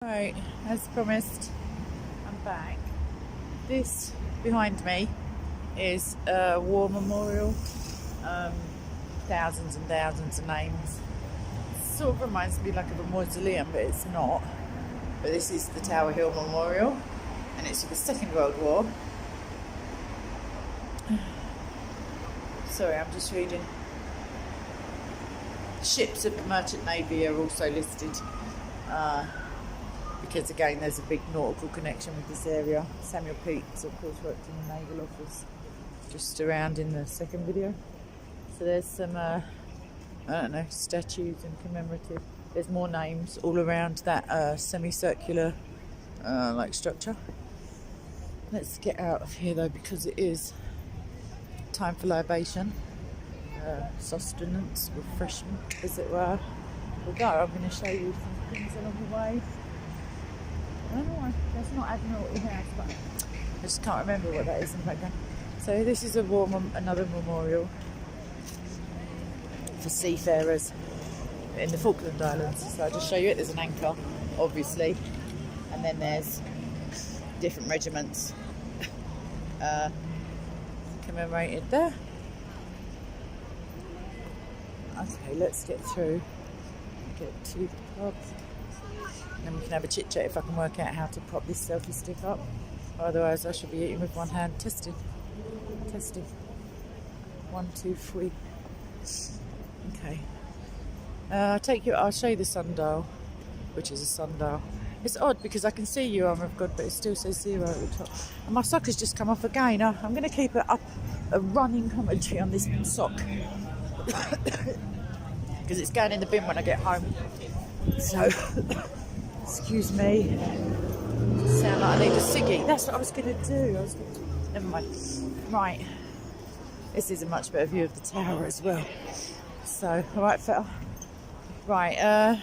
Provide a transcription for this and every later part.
Right, as promised, I'm back. This behind me is a war memorial. Thousands and thousands of names. Sort of reminds me like of a mausoleum, but it's not. But this is the Tower Hill Memorial, and it's for the Second World War. Sorry, I'm just reading. Ships of the Merchant Navy are also listed. Because again, there's a big nautical connection with this area. Samuel Pepys, of course, worked in the naval office just around in the second video. So there's some, I don't know, statues and commemorative. There's more names all around that semicircular like structure. Let's get out of here though, because it is time for libation, sustenance, refreshment, as it were. Although I'm going to show you some things along the way. I don't know why that's not Admiralty House, but I just can't remember what that is in the background. So this is another memorial for seafarers in the Falkland Islands. So I'll just show you it. There's an anchor, obviously, and then there's different regiments commemorated there. Okay, let's get through. Get to the pub. And then we can have a chit chat if I can work out how to prop this selfie stick up. Otherwise I should be eating with one hand. Testing. 1, 2, 3. Okay. I'll show you the sundial, which is a sundial. It's odd because I can see you, armour of God, but it still says 0 at the top. And my sock has just come off again. I'm going to keep a running commentary on this sock. Because it's going in the bin when I get home. So, excuse me. Sound like I need a ciggy. That's what I was going to do. Never mind. Right. This is a much better view of the tower as well. So, alright, fella. Right,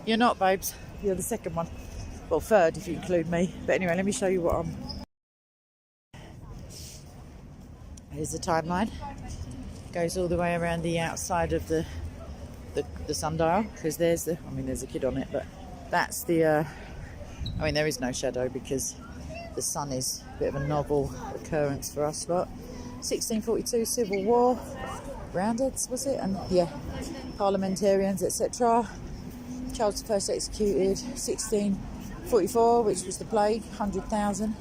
you're not, babes. You're the second one. Well, third if you include me. But anyway, let me show you what I'm... Here's the timeline. Goes all the way around the outside of the sundial, because there's a kid on it, but that's the there is no shadow because the sun is a bit of a novel occurrence for us lot. 1642 Civil War, Roundheads was it, and yeah, parliamentarians, etc. Charles I executed. 1644, which was the plague, 100,000.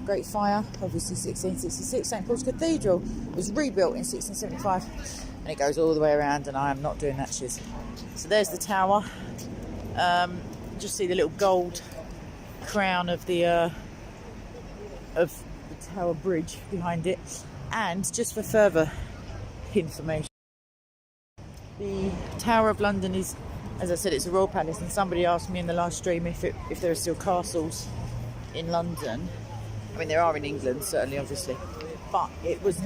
Great Fire, obviously 1666. St Paul's Cathedral was rebuilt in 1675, and it goes all the way around, and I am not doing that shiz. So there's the tower. Just see the little gold crown of the tower bridge behind it. And just for further information, the Tower of London is, as I said, it's a royal palace, and somebody asked me in the last stream if there are still castles in London. I mean, there are in England, certainly, obviously. But it was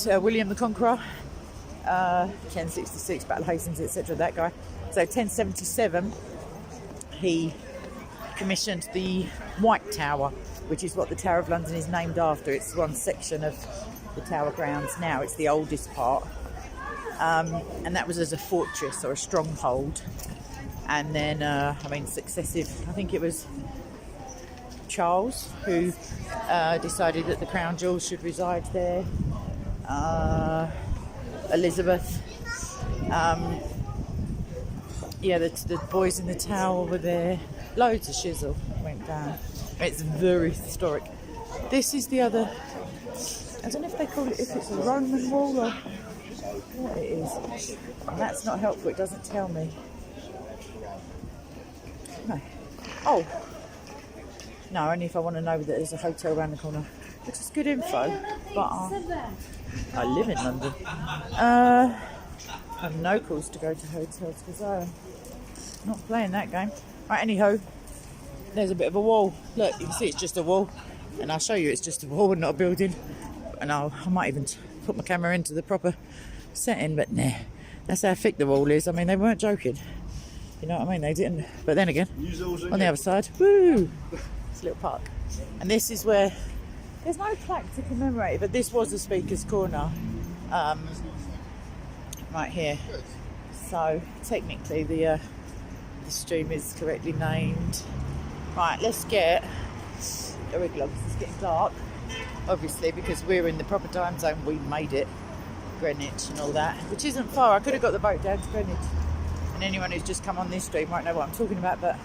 William the Conqueror, 1066, Battle of Hastings, etc., that guy. So 1077, he commissioned the White Tower, which is what the Tower of London is named after. It's one section of the Tower grounds now. It's the oldest part. And that was as a fortress or a stronghold. And then, successive, I think it was Charles who decided that the crown jewels should reside there. Elizabeth. The boys in the tower were there. Loads of shizzle went down. It's very historic. This is the other, I don't know if they call it, if it's a Roman wall or what it is. And that's not helpful, it doesn't tell me. No. Oh. No, only if I want to know that there's a hotel around the corner. Which is good info, but I live in London. I have no calls to go to hotels because I'm not playing that game. Right, anyhow, there's a bit of a wall. Look, you can see it's just a wall. And I'll show you it's just a wall and not a building. And I might even put my camera into the proper setting, but nah. That's how thick the wall is. I mean, they weren't joking. You know what I mean? They didn't. But then again, on the other side, woo! It's a little park. And this is where, there's no plaque to commemorate, but this was the Speaker's Corner. Right here. So, technically, the the stream is correctly named. Right, let's get a regular because it's getting dark. Obviously, because we're in the proper time zone, we made it. Greenwich and all that, which isn't far. I could have got the boat down to Greenwich. And anyone who's just come on this stream won't know what I'm talking about, but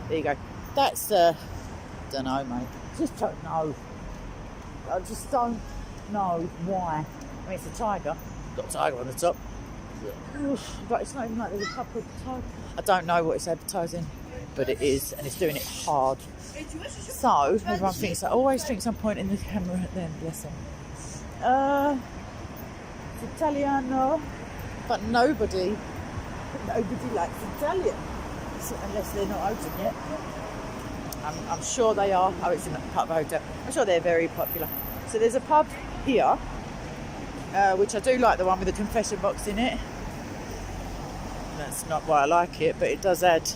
there you go. That's don't know, mate. Just don't know. I just don't know why. I mean, it's a tiger. Got a tiger on the top. But it's not even like there's a pub called Tiger. I don't know what it's advertising, but it is, and it's doing it hard. So everyone thinks, I always think I'm pointing the camera at them, bless them. It's Italiano, but nobody likes Italian, so, unless they're not open yet. I'm sure they are. Oh, it's in a pub hotel. I'm sure they're very popular. So there's a pub here, which I do like, the one with the confession box in it. That's not why I like it, but it does add.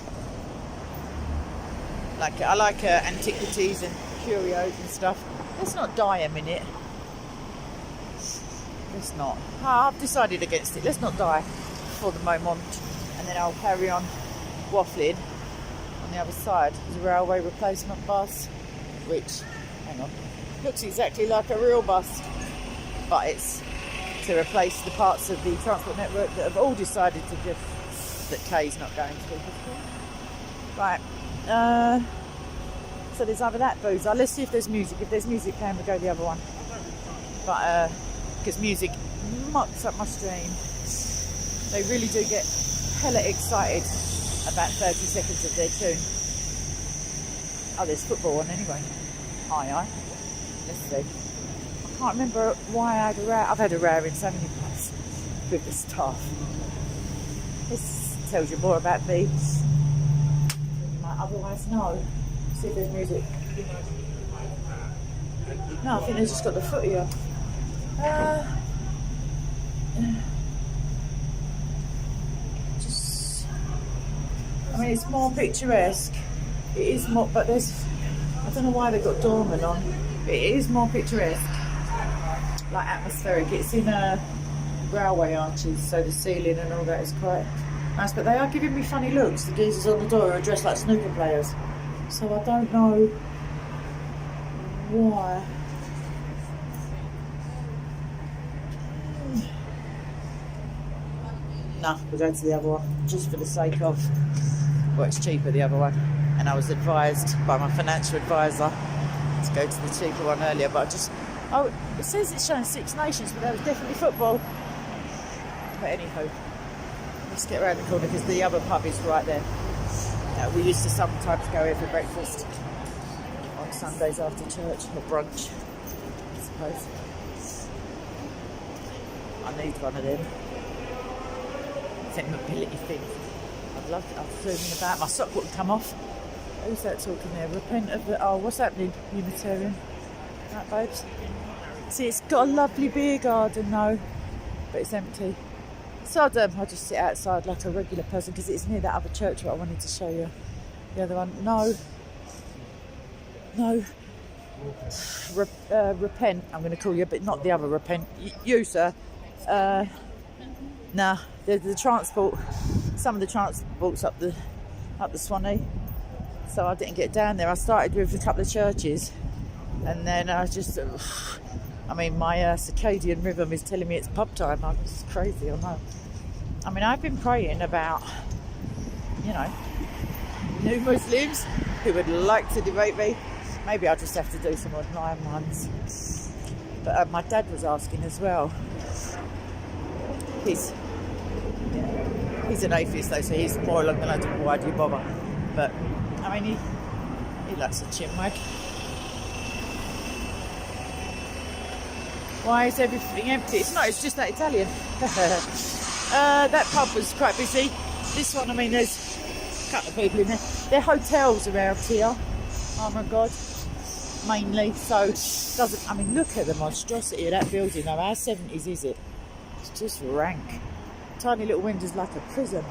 I like antiquities and curios and stuff. Let's not die a minute. Let's not. I've decided against it. Let's not die for the moment, and then I'll carry on waffling. On the other side is a railway replacement bus, which, hang on, looks exactly like a real bus, but it's to replace the parts of the transport network that have all decided to just, that Kay's not going to. Right. So there's either that boozer. Let's see if there's music. If there's music, can we go the other one? But because music mucks up my stream. They really do get hella excited about 30 seconds of their tune. Oh, there's football on anyway. Aye. Let's see. I can't remember why I had a row. I've had a row in so many pubs with the staff. This tells you more about me than you might otherwise know. See if there's music. No, I think they've just got the footy on. I mean, it's more picturesque. It is more, but there's, I don't know why they've got doorman on. But it is more picturesque, like atmospheric. It's in railway arches, so the ceiling and all that is quite nice. But they are giving me funny looks. The geezers on the door are dressed like snooker players, so I don't know why. No, we're going to the other one, just for the sake of, well, it's cheaper the other one. And I was advised by my financial advisor to go to the cheaper one earlier, but I just, oh, it says it's showing Six Nations, but there was definitely football. But anywho, let's get around the corner because the other pub is right there. We used to sometimes go here for breakfast on Sundays after church, or brunch, I suppose. I need one of them. Mobility thing. I'd love to. I'm zooming about. My sock wouldn't come off. Who's that talking there? Repent of the. Oh, what's happening, Unitarian? Right, babes. See, it's got a lovely beer garden though, but it's empty. So I'll just sit outside like a regular person because it's near that other church that I wanted to show you. The other one. No. Repent. I'm going to call you, but not the other repent. You, sir. Nah, the transport, some of the transport's up the Swanee, so I didn't get down there. I started with a couple of churches, and then I just, I mean, my circadian rhythm is telling me it's pub time. It's crazy, I know. I mean, I've been praying about, you know, new Muslims who would like to debate me. Maybe I'll just have to do some online ones. But my dad was asking as well. He's an atheist though, so he's more along the lines of why do you bother? But I mean, he likes a chinwag. Why is everything empty? It's not. It's just that Italian. That pub was quite busy. This one, I mean, there's a couple of people in there. There are hotels around here. Oh my God. Mainly, so doesn't. I mean, look at the monstrosity of that building. Though, how 70s is it? It's just rank. Tiny little windows like a prison.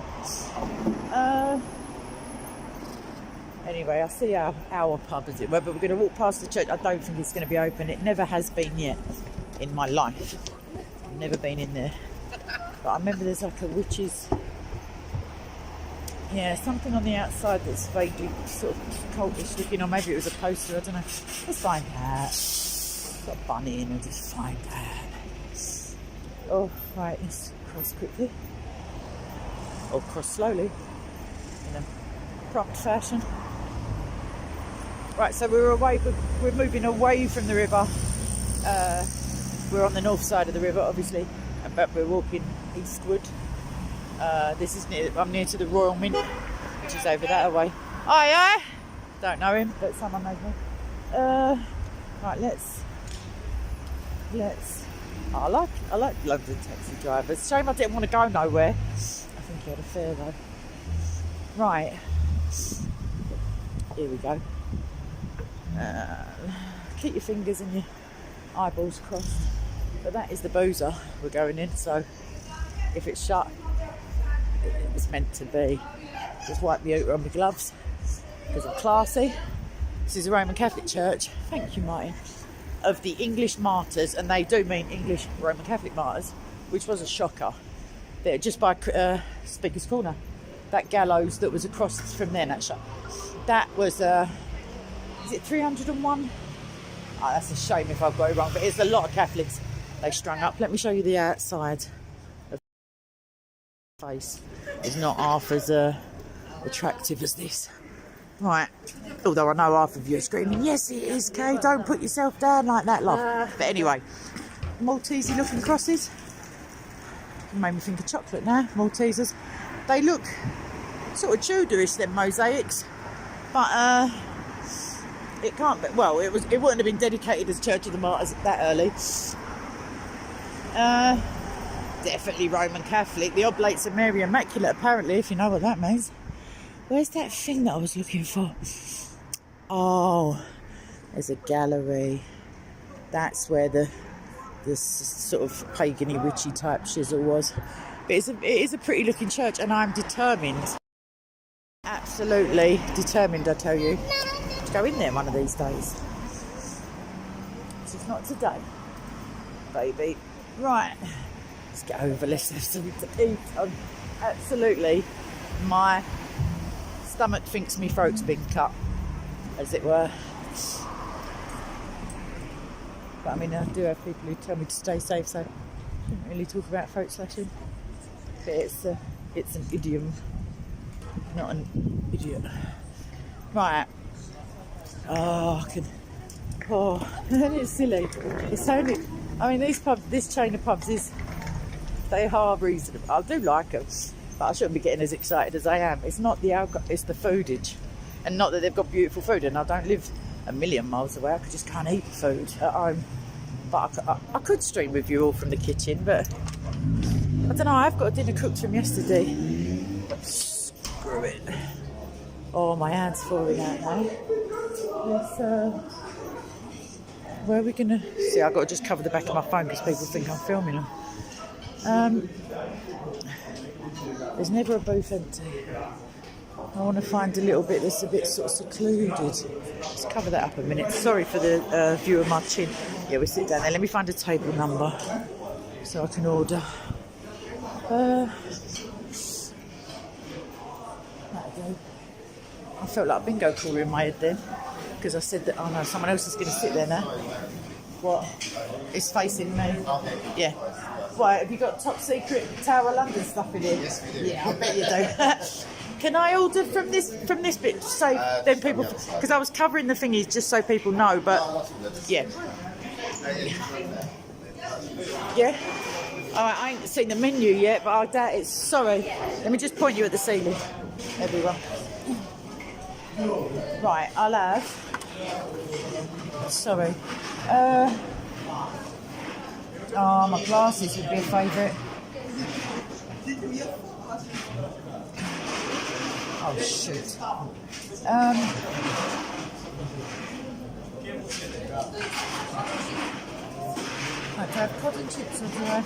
Anyway, I see our pub as it were, but we're going to walk past the church. I don't think it's going to be open. It never has been yet in my life. I've never been in there. But I remember there's like a witch's Yeah, something on the outside that's vaguely sort of cultish looking, or maybe it was a poster, I don't know. Let's find that. Got a bunny in, and just find that. Oh, right, let's cross quickly. Or cross slowly, in a prompt fashion. Right, so we're moving away from the river. We're on the north side of the river, obviously, but we're walking eastward. This is I'm near to the Royal Mint, which is over that way. Aye. Don't know him, but someone knows me. Right, let's. I like London taxi drivers. Shame I didn't want to go nowhere. I think he had a fare though. Right, here we go. Keep your fingers and your eyeballs crossed. But that is the boozer we're going in. So if it's shut, it's meant to be. Just wipe the ooter on my gloves because I'm classy. This is a Roman Catholic church. Thank you, Martin. Of the English martyrs, and they do mean English Roman Catholic martyrs, which was a shocker. They're just by Speaker's Corner. That gallows that was across from there, that was, is it 301? Oh, that's a shame if I've got it wrong, but it's a lot of Catholics they strung up. Let me show you the outside of the face. It's not half as attractive as this. Right, although I know half of you are screaming, yes it is, Kay, don't put yourself down like that, love. But anyway, Maltesey looking crosses. Made me think of chocolate now, Maltesers. They look sort of Tudorish, them mosaics, but it can't be, well, it wouldn't have been dedicated as Church of the Martyrs that early. Definitely Roman Catholic. The Oblates of Mary Immaculate, apparently, if you know what that means. Where's that thing that I was looking for? Oh, there's a gallery. That's where the sort of pagan-y, witchy type shizzle was. But it is a pretty looking church, and I'm determined, absolutely determined, I tell you, to go in there one of these days. It's just not today, baby. Right, let's get over. Let's have something to eat. Absolutely, my stomach thinks my throat's been cut, as it were. But I mean, I do have people who tell me to stay safe, so I don't really talk about throat slashing. But it's an idiom, not an idiot. Right. Oh, it's silly. It's only, I mean, this chain of pubs they are reasonable. I do like them, but I shouldn't be getting as excited as I am. It's not the alcohol, it's the foodage. And not that they've got beautiful food, and I don't live a million miles away. I just can't eat food at home. But I could stream with you all from the kitchen, but I don't know, I've got a dinner cooked from yesterday. Screw it. Oh, my hand's falling out now. Where are we going to... See, I've got to just cover the back of my phone because people think I'm filming them. There's never a booth empty. I want to find a little bit that's a bit sort of secluded. Let's cover that up a minute. Sorry for the view of my chin. Yeah, we sit down there. Let me find a table number so I can order. That'll go. I felt like a bingo caller in my head then, because I said that, oh no, someone else is going to sit there now. What? It's facing me. Yeah. Right, have you got top secret Tower London stuff in here? Yes, we do. Yeah, I bet you do. Can I order from this bit, so then people, because I was covering the thingies just so people know, but yeah. Yeah? Alright, I ain't seen the menu yet, but I doubt it's, sorry. Let me just point you at the ceiling, everyone. Right, I'll have, sorry. Oh, my glasses would be a favourite. Oh, shoot. Right, do I have cod and chips or do I?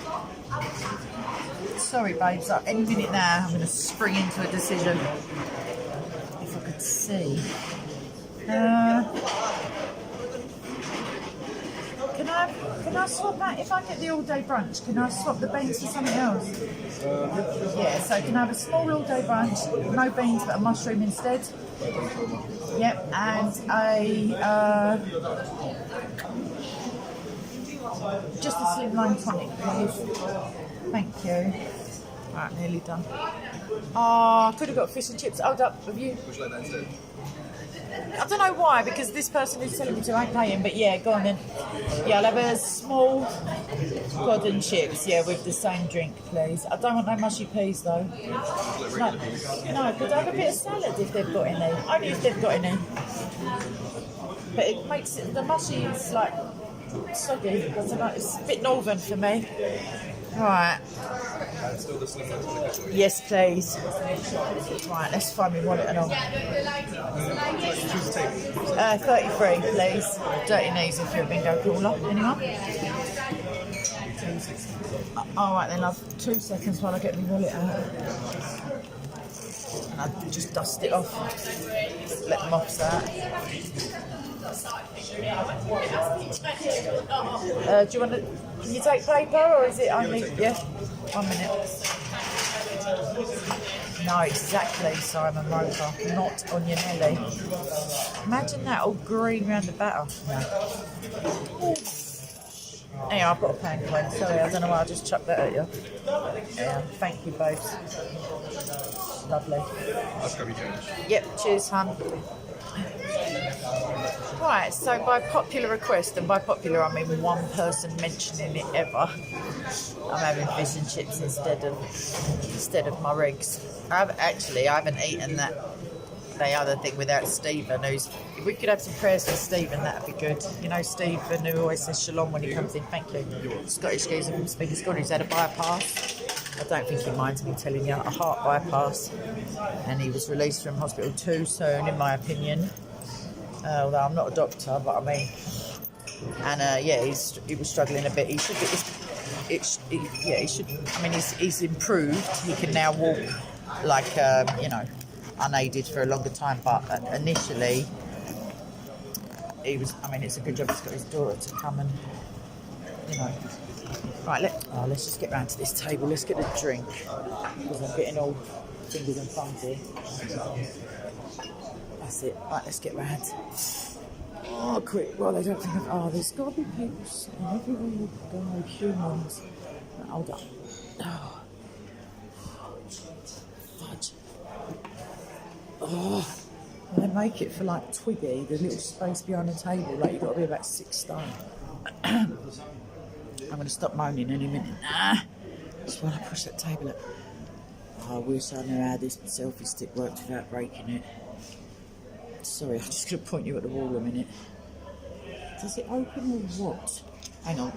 Sorry, babes, any minute now I'm going to spring into a decision. If I could see. Can Can I swap that? If I get the all-day brunch, can I swap the beans for something else? Yeah, so can I have a small all-day brunch, no beans but a mushroom instead? Yep, and just a slimline tonic, please. Thank you. Right, nearly done. Oh, I could have got fish and chips. Hold up, have you? Would you like that instead? I don't know why, because this person who's telling me to ain't paying, but yeah, go on then. Yeah, I'll have a small cod and chips, yeah, with the same drink, please. I don't want no mushy peas, though. No, could I have a bit of salad if they've got any? Only if they've got any. But it makes it, the mushy is like soggy. I don't know, it's a bit northern for me. Right. Still the slim tonic. Yes, please. Right, let's find my wallet and all. Choose the table. 33, please. Dirty knees if you're a bingo caller. Anyone? All right then, love. 2 seconds while I get my wallet out. And I just dust it off. Let them off that. Do you want to? Can you take paper or is it only? Yeah. 1 minute. No, exactly, Simon Roper. Not on your nelly. Imagine that all green round the batter. No. Anyway, I've got a pan coin. Sorry, I don't know why I just chucked that at you. Yeah, thank you both. Lovely. Let's grab your change. Yep, cheers, hon. Right, so by popular request, and by popular I mean one person mentioning it ever, I'm having fish and chips instead of my rigs. I haven't eaten the other thing without Stephen, who's, if we could have some prayers for Stephen, that'd be good. You know Stephen, who always says shalom when he comes in, thank you. Scottish geezer from Speaking Scottish, who's had a bypass. I don't think he minds me telling you, a heart bypass. And he was released from hospital too soon, in my opinion. Although I'm not a doctor, but I mean, and yeah, he was struggling a bit. He should be, he should. I mean, he's improved. He can now walk like unaided for a longer time. But initially, he was. I mean, it's a good job he's got his daughter to come and, Right, let's just get round to this table. Let's get a drink because I'm getting all fingers and thumbs here. That's it. Right, let's get round. Oh, quick. Well, they don't think of... Oh, there's got to be people sitting everywhere you go, humans. Right, hold up. Oh. Fudge. Oh. They make it for, like, Twiggy, the little space behind the table. Like, you've got to be about 6 stone. I'm going to stop moaning any minute. Just while I push that table up. Oh, I wish I knew how this selfie stick worked without breaking it. Sorry, I'm just going to point you at the wall a minute. Does it open or what? Hang on.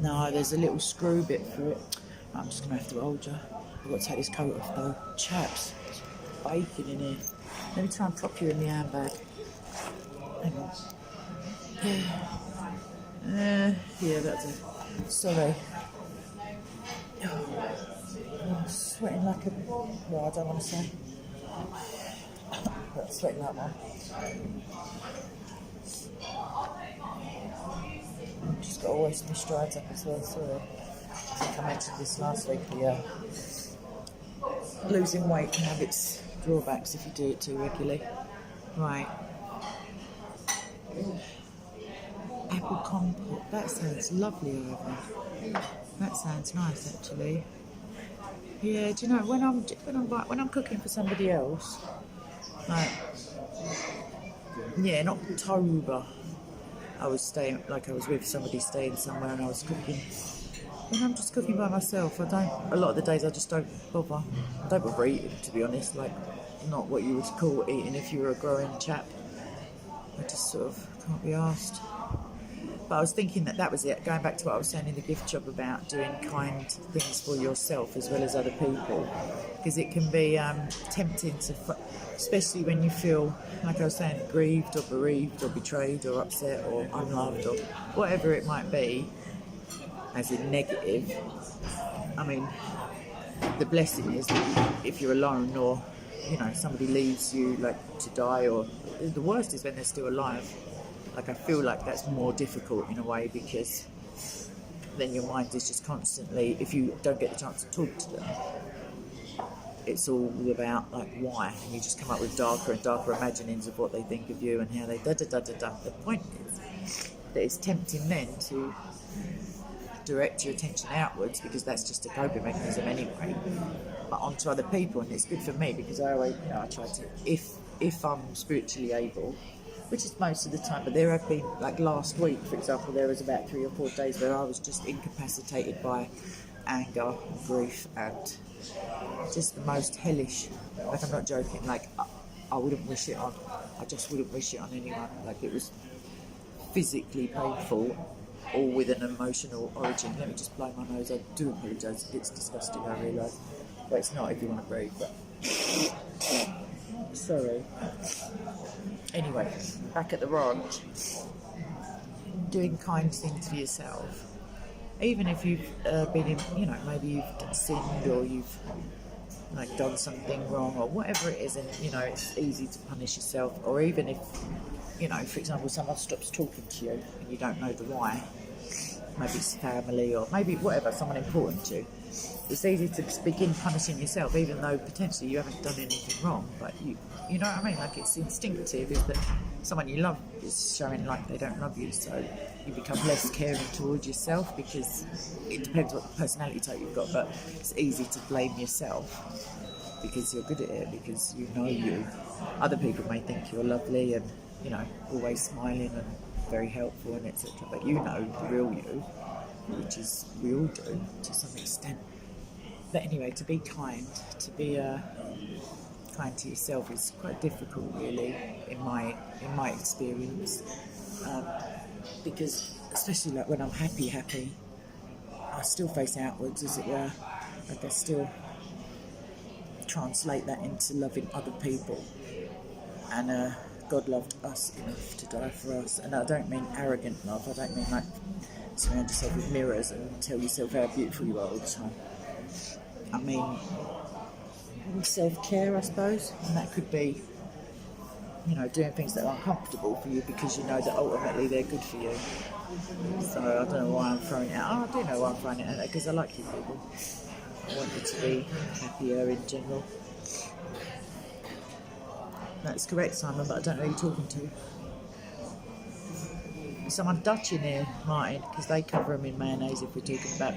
No, there's a little screw bit for it. I'm just going to have to hold you. I've got to take this coat off though. Chaps, it's baking in here. Let me try and prop you in the handbag. Hang on. Yeah, that's it. Sorry. Oh, I'm sweating like a... Well, I don't want to say. But sweating like one. Just got to waist my strides up as well, sorry. I think I mentioned this last week, losing weight can have its drawbacks if you do it too regularly. Right. Apple compote, that sounds lovely, Ivor. That sounds nice, actually. Yeah, do you know, when I'm cooking for somebody else, like, yeah, in October, I was with somebody staying somewhere and I was cooking. When I'm just cooking by myself, a lot of the days I just don't bother. I don't bother eating, to be honest, like, not what you would call eating if you were a growing chap. I just sort of can't be arsed. But I was thinking that was it, going back to what I was saying in the gift job about doing kind things for yourself as well as other people, because it can be tempting to, especially when you feel, like I was saying, grieved or bereaved or betrayed or upset or unloved or whatever it might be, as in negative. I mean, the blessing is that if you're alone or, somebody leaves you like to die, or the worst is when they're still alive. Like I feel like that's more difficult in a way, because then your mind is just constantly, if you don't get the chance to talk to them, it's all about like why, and you just come up with darker and darker imaginings of what they think of you and how they da da da da da. The point is that it's tempting then to direct your attention outwards, because that's just a coping mechanism anyway, but onto other people. And it's good for me because I always, I try to, if I'm spiritually able, which is most of the time, but there have been, like last week for example, there was about 3 or 4 days where I was just incapacitated by anger, grief, and just the most hellish, like I'm not joking, like I wouldn't wish it on, I just wouldn't wish it on anyone. Like it was physically painful, all with an emotional origin. Let me just blow my nose, I do apologise, it's disgusting, I realise, but it's not if you want to breathe, but sorry. Anyway, back at the ranch, doing kind things for yourself, even if you've been in, maybe you've sinned or you've like done something wrong or whatever it is, and it's easy to punish yourself. Or even if, for example, someone stops talking to you and you don't know the why, maybe it's family or maybe whatever, someone important to you, it's easy to begin punishing yourself, even though potentially you haven't done anything wrong. But you know what I mean? Like it's instinctive, is that someone you love is showing like they don't love you, so you become less caring towards yourself, because it depends what personality type you've got, but it's easy to blame yourself because you're good at it, because you know you. Other people may think you're lovely and, always smiling and very helpful and etc. But you know the real you, which is we all do to some extent. But anyway, to be kind, to be kind to yourself is quite difficult, really, in my experience, because especially like when I'm happy, I still face outwards, as it were. Like I still translate that into loving other people, and God loved us enough to die for us. And I don't mean arrogant love, I don't mean like surround yourself with mirrors and tell yourself how beautiful you are all the time. I mean self-care, I suppose, and that could be, doing things that are uncomfortable for you because you know that ultimately they're good for you. So I don't know why I'm throwing it out. I do know why I'm throwing it out, because I like you people. I want you to be happier in general. That's correct, Simon, but I don't know who you're talking to. There's someone Dutch in here, Martin, because they cover them in mayonnaise if we're talking about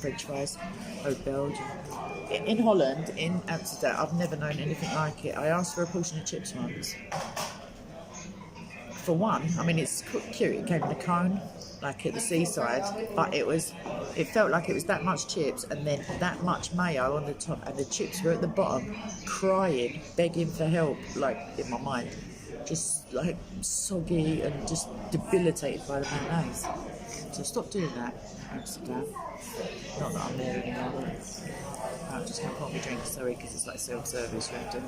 French fries. Oh, Belgium. In Holland, in Amsterdam, I've never known anything like it. I asked for a portion of chips once. For one, I mean, it's cute. It came in a cone, like at the seaside, but it felt like it was that much chips and then that much mayo on the top, and the chips were at the bottom, crying, begging for help, like in my mind, just like soggy and just debilitated by the mayonnaise. So stop doing that, Amsterdam. Not that I'm there anymore. I'm just going to pop my drink, sorry, because it's like self-service, you have to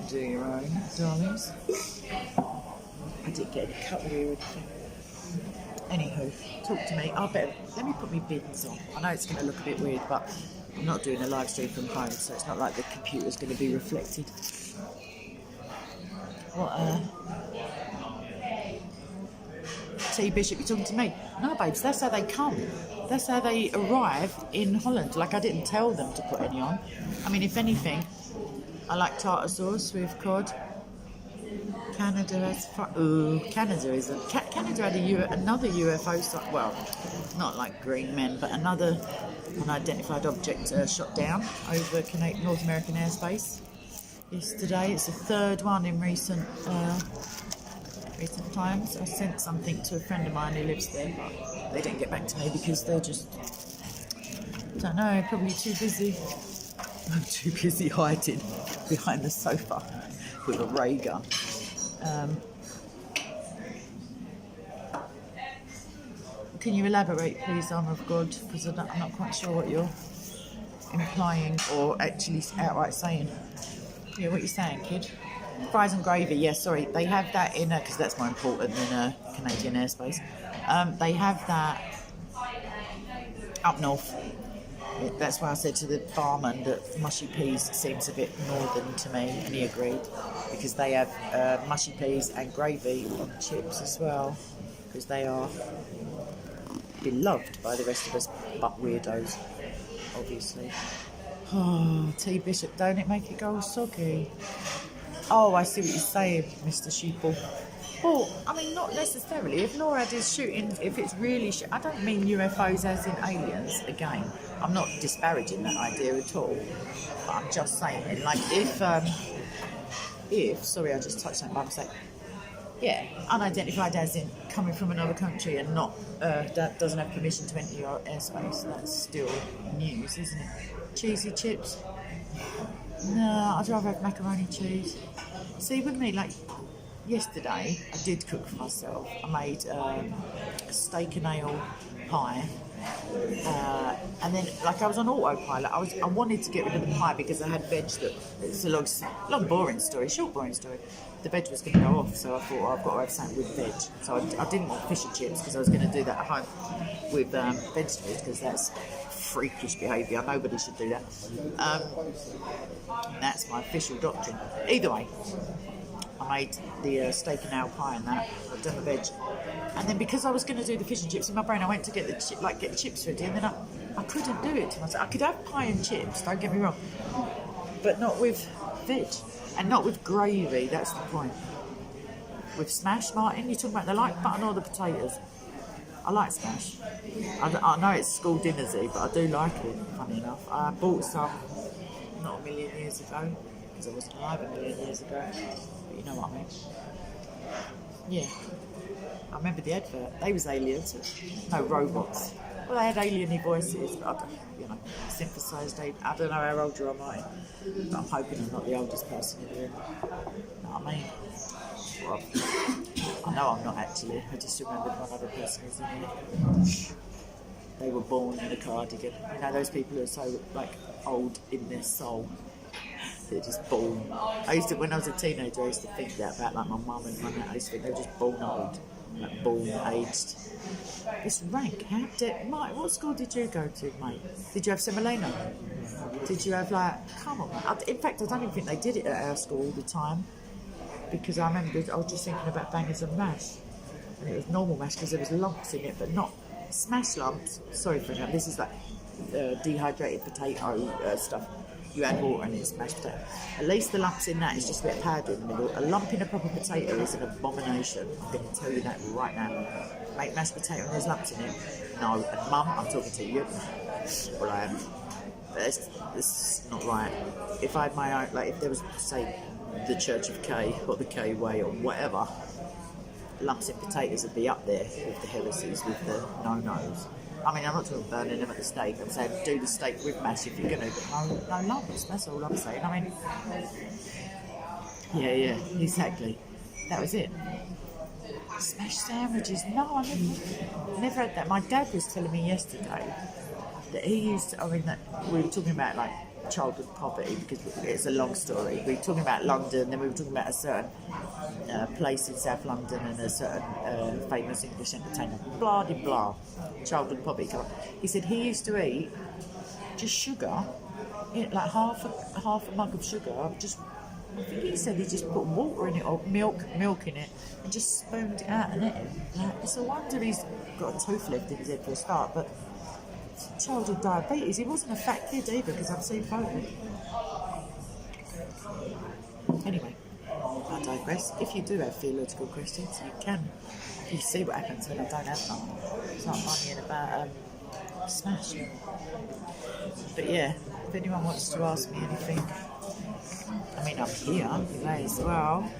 do your own, darlings. I didn't get any cutlery or anything. Anywho, talk to me. Let me put my bins on. I know it's going to look a bit weird, but I'm not doing a live stream from home, so it's not like the computer's going to be reflected. What, T Bishop, you're talking to me? No, babes, that's how they come. That's how they arrived in Holland. Like, I didn't tell them to put any on. I mean, if anything, I like tartar sauce with cod. Canada has Canada had another UFO site. Well, not like Green Men, but another unidentified object shot down over North American airspace yesterday. It's the third one in recent times. I sent something to a friend of mine who lives there, but they didn't get back to me because they're just, I don't know, probably too busy. I'm too busy hiding behind the sofa with a ray gun. Can you elaborate, please, Arm of God? Because I'm not quite sure what you're implying or actually outright saying. Yeah, what are you saying, kid? Fries and gravy, yeah, sorry. They have that in, because that's more important than Canadian airspace. They have that up north. That's why I said to the barman that mushy peas seems a bit northern to me, and he agreed, because they have mushy peas and gravy on chips as well, because they are beloved by the rest of us, but weirdos, obviously. Oh, tea bishop, don't it make it go all soggy? Oh, I see what you're saying, Mr. Sheeple. Well, I mean, not necessarily. If NORAD is shooting, if it's really I don't mean UFOs as in aliens, again. I'm not disparaging that idea at all. But I'm just saying, like, if, sorry, I just touched something by mistake. Yeah, unidentified as in coming from another country and not, that doesn't have permission to enter your airspace. That's still news, isn't it? Cheesy chips? No, I'd rather have macaroni cheese. See, with me, like, yesterday, I did cook for myself. I made a steak and ale pie. And then, like, I was on autopilot. I wanted to get rid of the pie because I had veg that... It's a long boring story, short boring story. The veg was going to go off, so I thought, oh, I've got to have something with veg. So I didn't want fish and chips because I was going to do that at home with vegetables, because that's freakish behaviour. Nobody should do that. That's my official doctrine. Either way, I made the steak and ale pie and that. I've done the veg. And then because I was going to do the fish and chips in my brain, I went to get the chips ready, and then I couldn't do it to myself. I could have pie and chips, don't get me wrong, but not with veg and not with gravy. That's the point. With smash, Martin, you're talking about the light button or the potatoes? I like smash. I know it's school dinnersy, but I do like it, funny enough. I bought some not a million years ago, because I wasn't alive a million years ago, but you know what I mean. Yeah. I remember the advert. They was aliens. No, robots. Well, they had alien-y voices, but I don't, synthesised. I don't know how old you are, Martin, but I'm hoping I'm not the oldest person in the room. You know what I mean? Well, I know I'm not actually. I just remembered one other person was in here. They were born in a cardigan. You know those people who are so, like, old in their soul. They're just born. When I was a teenager, I used to think that about, like, my mum and my nan. I used to think they were just born old. Like, born aged. It's rank. Mike, what school did you go to, mate? Did you have Semolina? Did you have, like, come on, mate. In fact, I don't even think they did it at our school all the time, because I remember I was just thinking about bangers and mash, and it was normal mash because there was lumps in it, but not smash lumps. Sorry for that. This is like dehydrated potato stuff. You add water and it's mashed potato. At least the lumps in that is just a bit of powder in the middle. A lump in a proper potato is an abomination. I'm going to tell you that right now. Make mashed potato and there's lumps in it. No, and Mum, I'm talking to you. Well, I am. But it's not right. If I had my own, like if there was, say, the Church of K or the K Way or whatever, lumps in potatoes would be up there with the heresies, with the no-nos. I mean, I'm not talking burning them at the stake. I'm saying do the steak with mash if you're going to, but no lumps. That's all I'm saying. I mean, yeah, exactly. That was it. Smashed sandwiches. No, I never had that. My dad was telling me yesterday that he used to, I mean, that we were talking about, like, childhood poverty, because it's a long story. We were talking about London, then we were talking about a certain place in South London and a certain famous English entertainer. Blah de blah. Childhood poverty. He said he used to eat just sugar, like half a mug of sugar. I think he said he just put water in it or milk in it and just spooned it out and ate it. Like, it's a wonder he's got a tooth left in his head for a start, but childhood diabetes. He wasn't a fat kid either, because I've seen photos. Anyway, I digress. If you do have theological questions, you can. You see what happens when I don't have none. It's not money about smash. But yeah, if anyone wants to ask me anything, I mean, I'm here, you may as well.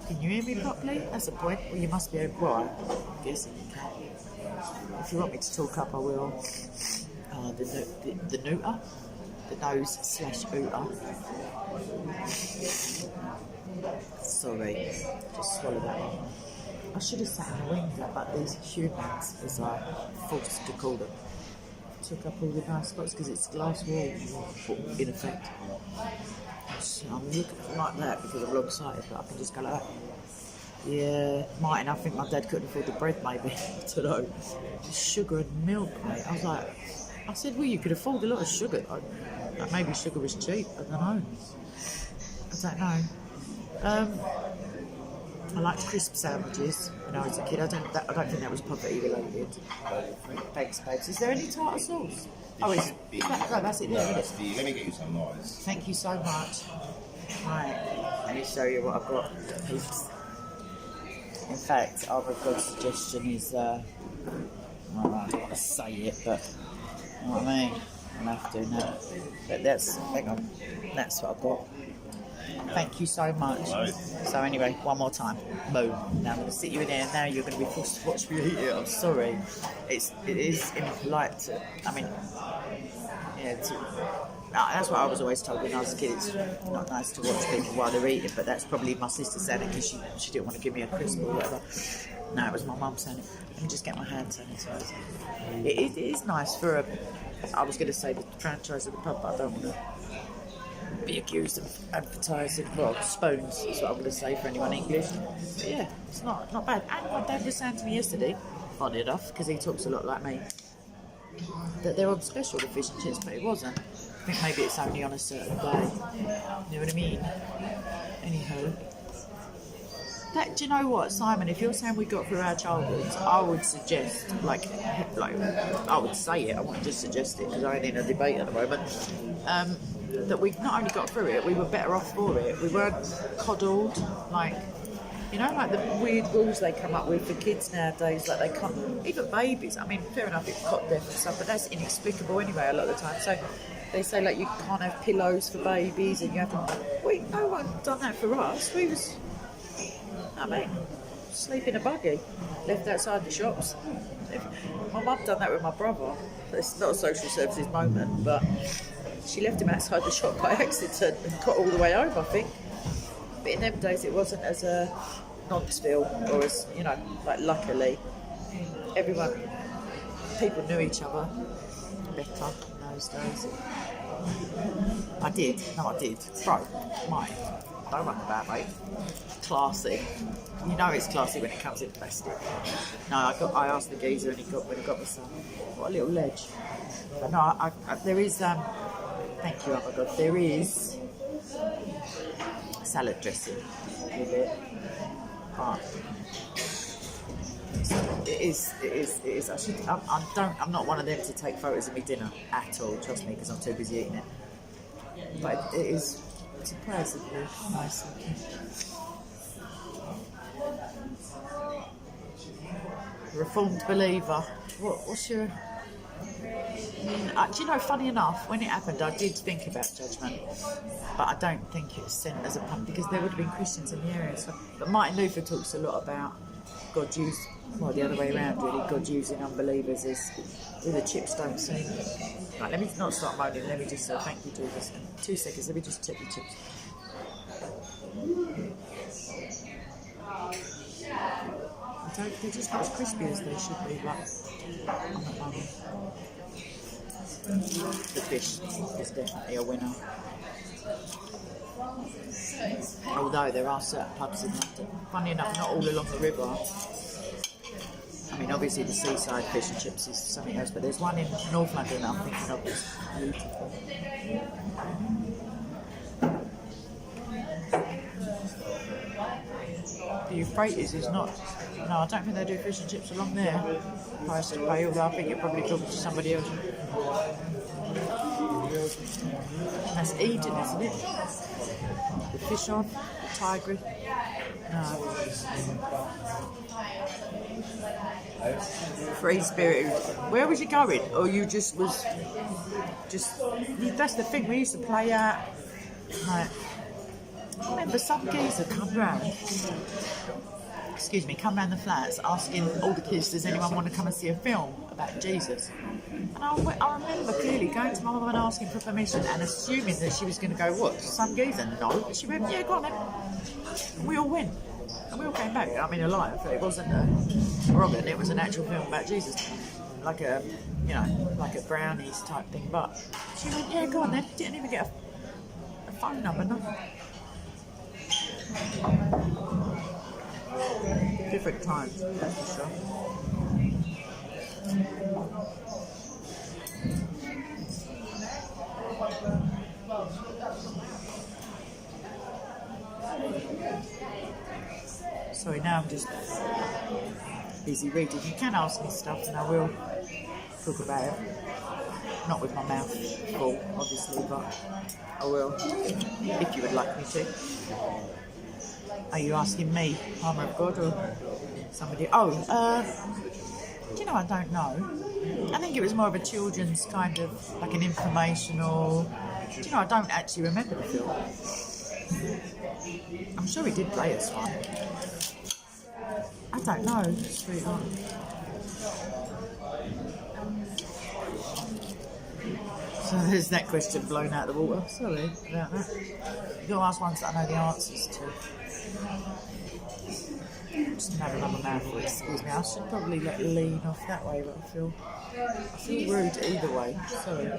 Can you hear me properly? That's the point. Well, you must be able. Well, I'm guessing you can. If you want me to talk up, I will. The neuter, the nose/ooter. Sorry, just swallow that one. I should have sat in the window, but these humans, as I forced to call them, took up all the nice spots because it's glass wall, in effect. So I'm looking like that because I'm long-sighted, but I can just go like that. Yeah, Martin, I think my dad couldn't afford the bread, maybe. I don't know. Sugar and milk, mate. I was like, I said, well, you could afford a lot of sugar. Like maybe sugar was cheap. I don't know. I liked crisp sandwiches when I was a kid. I don't think that was poverty related. Thanks, babes. Is there any tartar sauce? Oh, that's it there, isn't it? Let me get you some noise. Thank you so much. Right, let me show you what I've got. In fact, our good suggestion is, I don't want to say it, but you know what I mean? I'll have to now. But hang on, that's what I've got. Thank you so much. So anyway, one more time. Boom. Now I'm going to sit you in there, and now you're going to be forced to watch me eat it. I'm sorry. It is impolite to, that's what I was always told when I was a kid. It's not nice to watch people while they're eating, but that's probably my sister saying it because she didn't want to give me a crisp or whatever. No, it was my mum saying it. Let me just get my hand sanitizer. It is nice for I was going to say the franchise of the pub, but I don't want to be accused of advertising. Well, spoons is what I'm going to say for anyone English. But yeah, it's not bad. And my dad was saying to me yesterday, funny enough, because he talks a lot like me, that they're on special, the fish and chips, but it wasn't. I think maybe it's only on a certain day. You know what I mean? Anyhow. Do you know what, Simon, if you're saying we got through our childhoods, I would suggest, like I would say it, I wouldn't just suggest it because I ain't in a debate at the moment, that we not only got through it, we were better off for it. We weren't coddled, like the weird rules they come up with for kids nowadays, like they can't, even babies, I mean, fair enough, it's cot death and stuff, but that's inexplicable anyway a lot of the time. So they say, like, you can't have pillows for babies, and you have to, no one done that for us. We was, sleep in a buggy, left outside the shops. My mum done that with my brother. It's not a social services moment, but she left him outside the shop by accident and got all the way home, I think. But in them days, it wasn't as a Knoxville, or as, luckily, people knew each other better in those days. I did. Bro, Mike, don't run about, mate. Classy. You know it's classy when it comes in plastic. No, I asked the geezer, and when he got me some. What a little ledge. But no, there is. Thank you, oh my God. There is salad dressing with it, but it is. I'm not one of them to take photos of me dinner at all. Trust me, because I'm too busy eating it. But it is surprisingly nice looking. Reformed believer. What's your? Do you know, funny enough, when it happened, I did think about judgment, but I don't think it was sent as a pun because there would have been Christians in the area. So, but Martin Luther talks a lot about God using, well, the other way around really, God using unbelievers as where the chips don't seem. Right, let me not start moaning. Let me just say thank you to this. 2 seconds. Let me just check the chips. They're just not as crispy as they should be, but I'm not moaning. The fish is definitely a winner. Although there are certain pubs in London, funny enough, not all along the river. I mean, obviously the seaside fish and chips is something else, but there's one in North London I'm thinking of that's beautiful. The Euphrates is not. No, I don't think they do fish and chips along there. Price to pay, although I think you're probably talking to somebody else. That's Eden, isn't it? The fish on, the tiger. No. Free spirit. Where was you going? Or you just was. That's the thing, we used to play out. Like, I remember some geezer come round the flats asking all the kids, does anyone want to come and see a film about Jesus? And I remember clearly going to my mum and asking for permission and assuming that she was going to go, what, some geezer? No. But she went, yeah, go on then. And we all went. And we all came back. I mean, alive. It wasn't a Robin, it was an actual film about Jesus. Like a brownies type thing. But she went, yeah, go on then. Didn't even get a phone number, nothing. Different times, that's for sure. Sorry, now I'm just busy reading. You can ask me stuff and I will talk about it. Not with my mouth full, obviously, but I will if you would like me to. Are you asking me, Armour of God, or somebody? Oh, do you know, I don't know. I think it was more of a children's kind of, like an informational... Do you know, I don't actually remember the film. I'm sure he did play us one. I don't know, sweetheart. So there's that question blown out of the water. Sorry about that. You've got to ask ones that I know the answers to. Just have another mouthful, excuse me. I should probably lean off that way, but I feel rude either way. Sorry.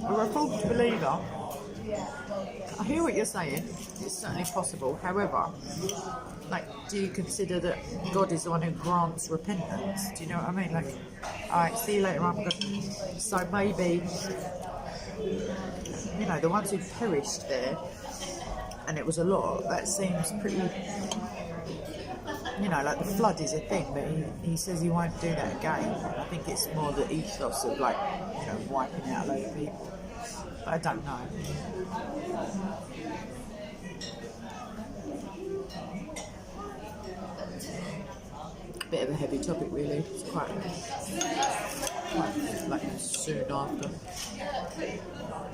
A reformed believer, I hear what you're saying, it's certainly possible. However, like, do you consider that God is the one who grants repentance? Do you know what I mean? Like, alright, see you later on. So maybe, you know, the ones who perished there, and it was a lot, that seems pretty, you know, like the flood is a thing, but he says he won't do that again. I think it's more the ethos of, like, you know, wiping out a load of people. But I don't know. Bit of a heavy topic, really. It's quite like soon after.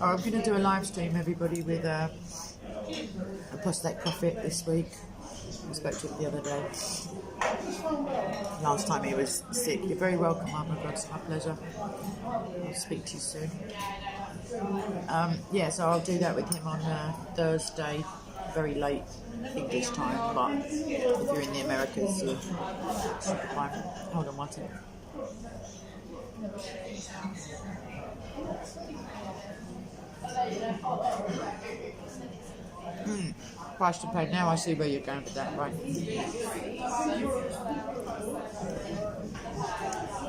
Oh, I'm going to do a live stream, everybody, with a prostate prophet this week. I spoke to him the other day. Last time he was sick. You're very welcome, oh my God, it's my pleasure. I'll speak to you soon. Yeah, so I'll do that with him on Thursday, very late English time, but if you're in the Americas, you should be fine. Hold on one second. Price to pay. Now I see where you're going with that, right?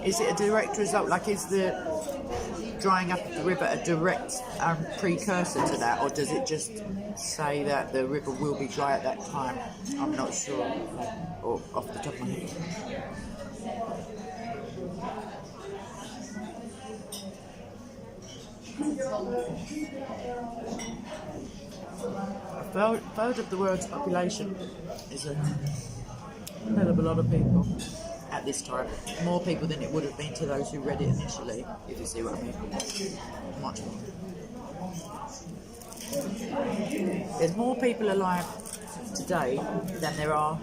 Is it a direct result? Like, is the drying up of the river a direct precursor to that, or does it just say that the river will be dry at that time? I'm not sure, or off the top of my head. A third of the world's population is a hell of a lot of people at this time. More people than it would have been to those who read it initially, if you see what I mean. Much more. There's more people alive today than there are.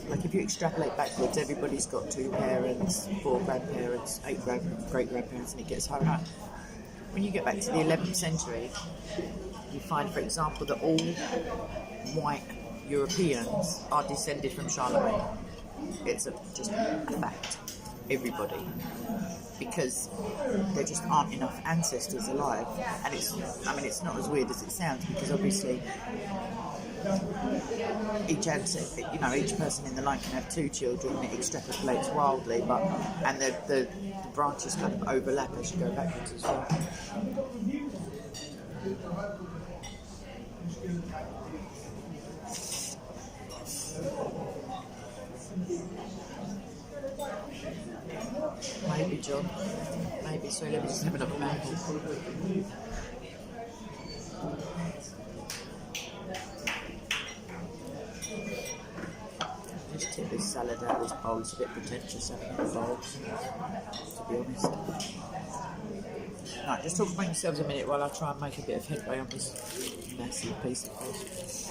Like, if you extrapolate backwards, everybody's got 2 parents, 4 grandparents, 8 great-grandparents, and it gets higher up. When you get back to the 11th century, you find, for example, that all white Europeans are descended from Charlemagne. It's just a fact. Everybody. Because there just aren't enough ancestors alive. And it's not as weird as it sounds, because obviously each person in the line can have 2 children, and it extrapolates wildly, and the branches kind of overlap as you go backwards as well. Maybe, John. Maybe. Sorry, let me just have another mouthful. Just tip this salad out of this bowl. It's a bit pretentious having a bowl, to be honest. Right, just talk among yourselves a minute while I try and make a bit of headway on this massive piece of toast.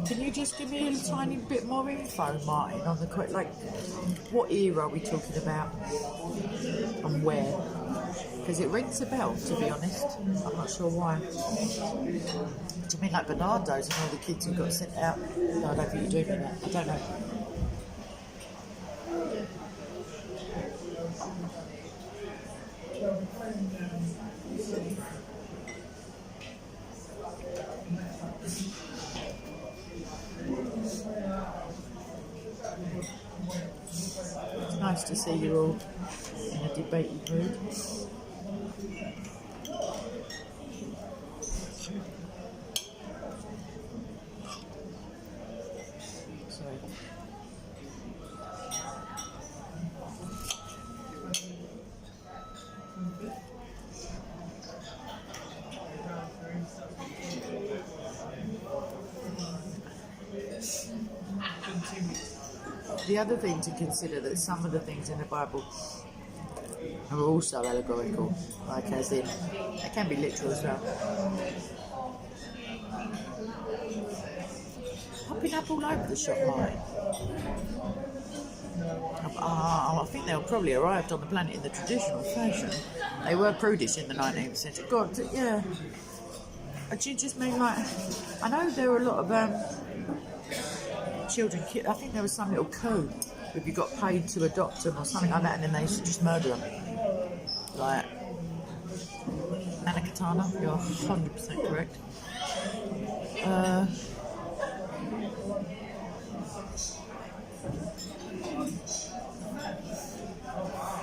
Can you just give me a tiny bit more info, Martin, on the what era are we talking about and where? Because it rings a bell, to be honest. I'm not sure why. Do you mean like Bernardo's and all the kids who got sent out? No, I don't think you do mean that. I don't know. nice to see you all in a debating mood. Sorry. The other thing to consider that some of the things in the Bible are also allegorical, like as in, they can be literal as well. Popping up all over the shop, Mike. I think they were probably arrived on the planet in the traditional fashion. They were prudish in the 19th century. God, yeah. Do you just mean like, I know there were a lot of children, I think there was some little code if you got paid to adopt them or something like that, and then they used to just murder them. Like, Anna Katana, you're 100% correct.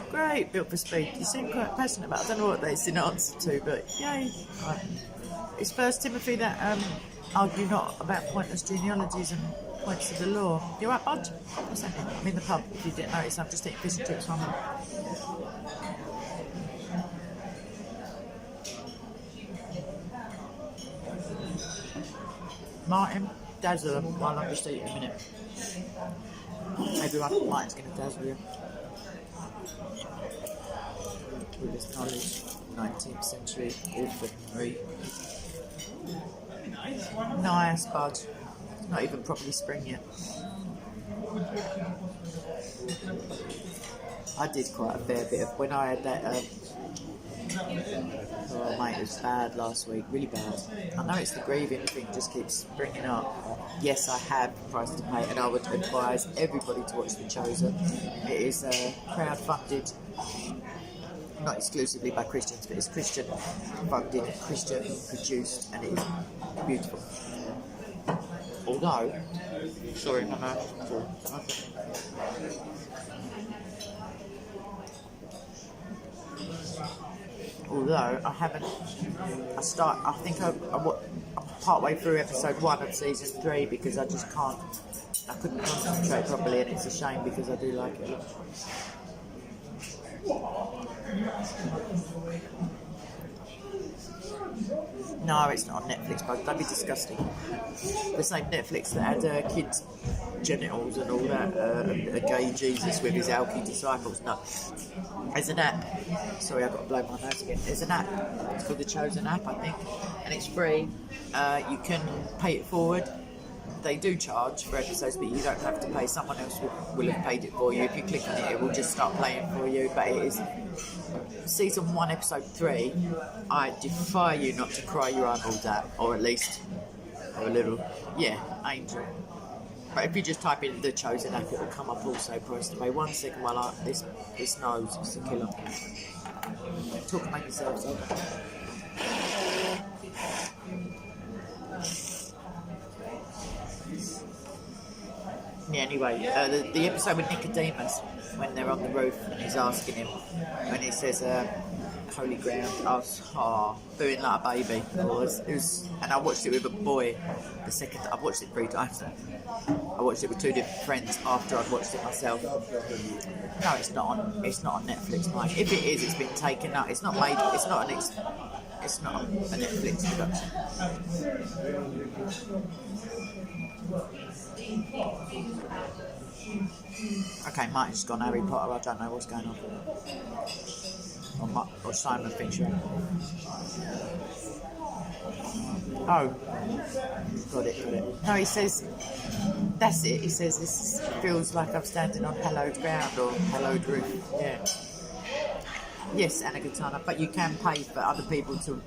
Great, built for speed. You seem quite passionate about it. I don't know what that's in answer to, but yay. Right. It's First Timothy that argue not about pointless genealogies and points of the law. You right, bud? What's that? I'm in the pub, if you didn't notice. I'm just eating fish and chips from it. Martin, dazzle them while I'm just eating a minute. Everyone, Martin's going to dazzle you. With his knowledge, 19th century orphanry. Nice, bud. It's not even properly spring yet. I did quite a fair bit of when I had that. Oh mate, it was bad last week, really bad. I know it's the grieving thing, just keeps springing up. Yes, I have the price to pay, and I would advise everybody to watch The Chosen. It is crowd-funded, not exclusively by Christians, but it's Christian-funded, Christian-produced, and it is beautiful. Although, sorry, my mouth. Although I haven't, I think I'm partway through episode 1 of season 3 because I just can't, I couldn't concentrate properly, and it's a shame because I do like it. No, it's not on Netflix, but that'd be disgusting. The same Netflix that had kids' genitals and all that, a gay Jesus with his alky disciples. No, there's an app. Sorry, I've got to blow my nose again. There's an app. It's called the Chosen app, I think, and it's free. You can pay it forward. They do charge for episodes, but you don't have to pay. Someone else will have paid it for you. If you click on it, it will just start playing for you. But it is season 1, episode 3. I defy you not to cry your eyeballs out, or at least a little. Yeah, angel. But if you just type in The Chosen app, it will come up also. Price to pay. 1 second while this nose is a killer. Talk among yourselves. Yeah, anyway, the episode with Nicodemus, when they're on the roof and he's asking him, when he says, holy ground, I was booing like a baby. It was, and I watched it with a boy the second, I've watched it 3 times. I watched it with 2 different friends after I'd watched it myself. No, it's not on Netflix, Mike. If it is, it's been taken out. It's not a Netflix production. Okay, Martin's gone Harry Potter, I don't know what's going on. Or Simon thinks you're. Oh, got it. No, he says, that's it. He says, this feels like I'm standing on hallowed ground or hallowed roof. Yeah. Yes, Anna Katana, but you can pay for other people to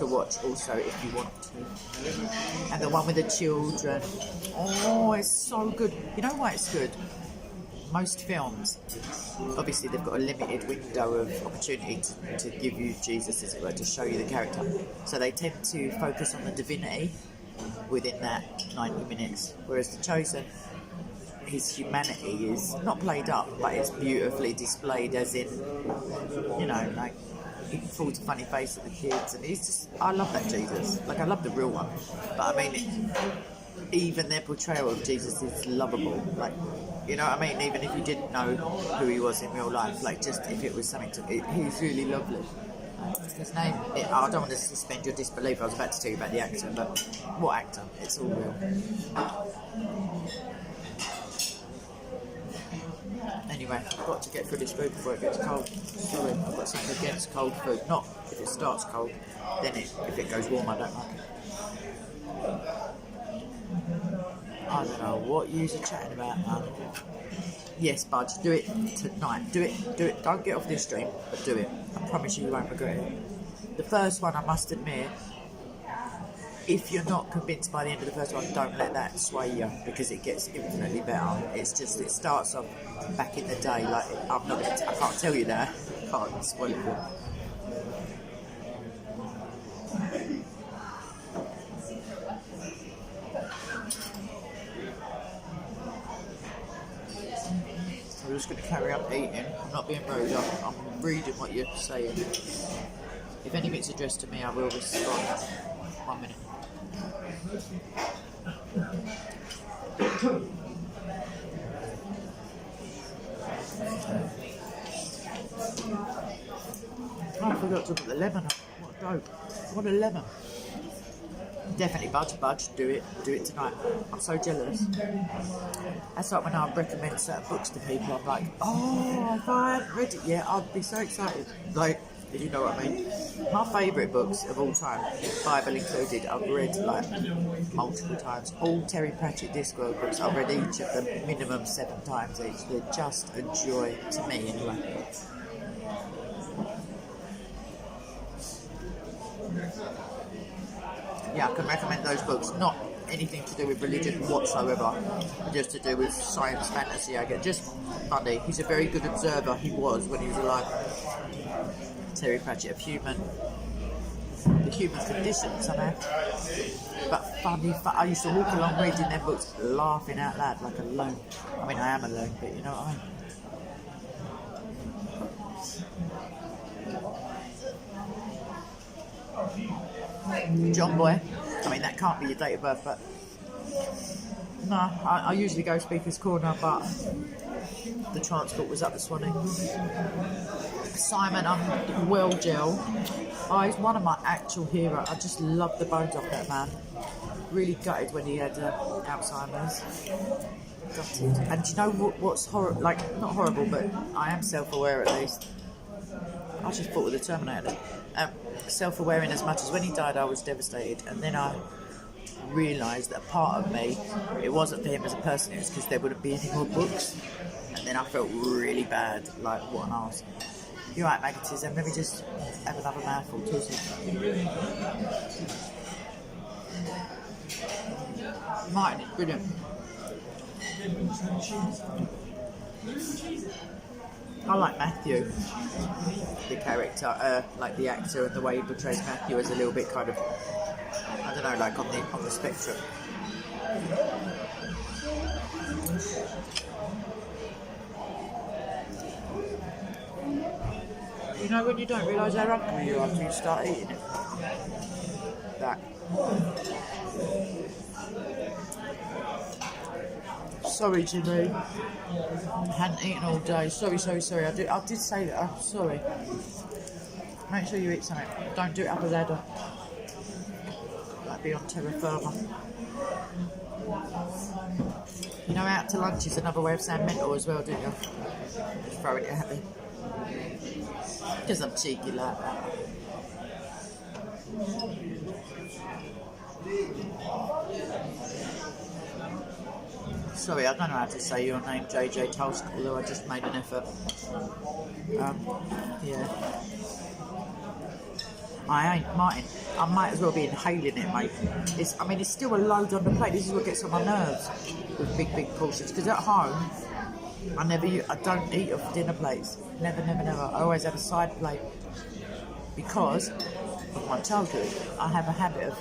watch also if you want to. And the one with the children. Oh, it's so good. You know why it's good? Most films, obviously they've got a limited window of opportunity to give you Jesus, as it were, to show you the character. So they tend to focus on the divinity within that 90 minutes. Whereas The Chosen, his humanity is not played up, but it's beautifully displayed, as in, you know, like, he pulls a funny face at the kids, and he's just, I love that Jesus. Like, I love the real one, but I mean, even their portrayal of Jesus is lovable. Like, you know what I mean? Even if you didn't know who he was in real life, like, just if it was something to, he's really lovely. His name, I don't want to suspend your disbelief. I was about to tell you about the actor, but what actor? It's all real. Anyway, I've got to get through this food before it gets cold. Sorry, I've got something against cold food. Not if it starts cold, then if it goes warm, I don't like it. I don't know what you're chatting about, man. Yes, Budge, do it tonight. Do it. Don't get off this stream, but do it. I promise you won't regret it. The first one, I must admit, if you're not convinced by the end of the first one, don't let that sway you, because it gets infinitely better. It's just, it starts off back in the day, like, I can't tell you that. I can't spoil it for you. I'm just going to carry on eating. I'm not being rude. I'm reading what you're saying. If anything's addressed to me, I will respond. 1 minute. Oh, I forgot to put the lemon on. What a dope. What a lemon. Definitely, Budge, do it tonight. I'm so jealous. That's like when I recommend certain books to people, I'm like, oh, if I hadn't read it yet, I'd be so excited. Like, you know what I mean? My favourite books of all time, Bible included, I've read like multiple times. All Terry Pratchett Discworld books, I've read each of them minimum 7 times each. They're just a joy to me anyway. Yeah, I can recommend those books. Not anything to do with religion whatsoever, just to do with science fantasy. I get just funny. He's a very good observer. He was when he was alive. Terry Pratchett of the human condition somehow. But funny. I used to walk along reading them books, laughing out loud like alone. I mean, I am alone, but you know what I mean. John Boy, I mean, that can't be your date of birth, but no, I usually go Speaker's Corner, but the transport was up this morning. Simon, I'm well gel. Oh, he's one of my actual heroes. I just love the bones off that man. Really gutted when he had Alzheimer's. Gutted. And do you know what's horrible? Like, not horrible, but I am self-aware at least. I just thought of the Terminator. Self-aware in as much as when he died I was devastated, and then I realised that a part of me, it wasn't for him as a person, it was because there wouldn't be any more books, and then I felt really bad, like, what an arse. You're right, magnetism, let me just have another mouthful too. Martin, it's brilliant. I like Matthew, the character, like the actor, and the way he portrays Matthew as a little bit kind of, I don't know, like on the spectrum. You know when you don't realise how hungry you are until you start eating it? That. Sorry, Jimmy. I hadn't eaten all day. Sorry. I did say that. I'm sorry. Make sure you eat something. Don't do it up a ladder. That'd be on terra firma. You know, out to lunch is another way of saying mental as well, don't you? Just throwing it at me. Because I'm cheeky like that. Sorry, I don't know how to say your name, JJ Tulsk, although I just made an effort. Yeah. I ain't, Martin. I might as well be inhaling it, mate. It's still a load on the plate. This is what gets on my nerves with big portions. Because at home, I don't eat off dinner plates. Never. I always have a side plate. Because of my childhood, I have a habit of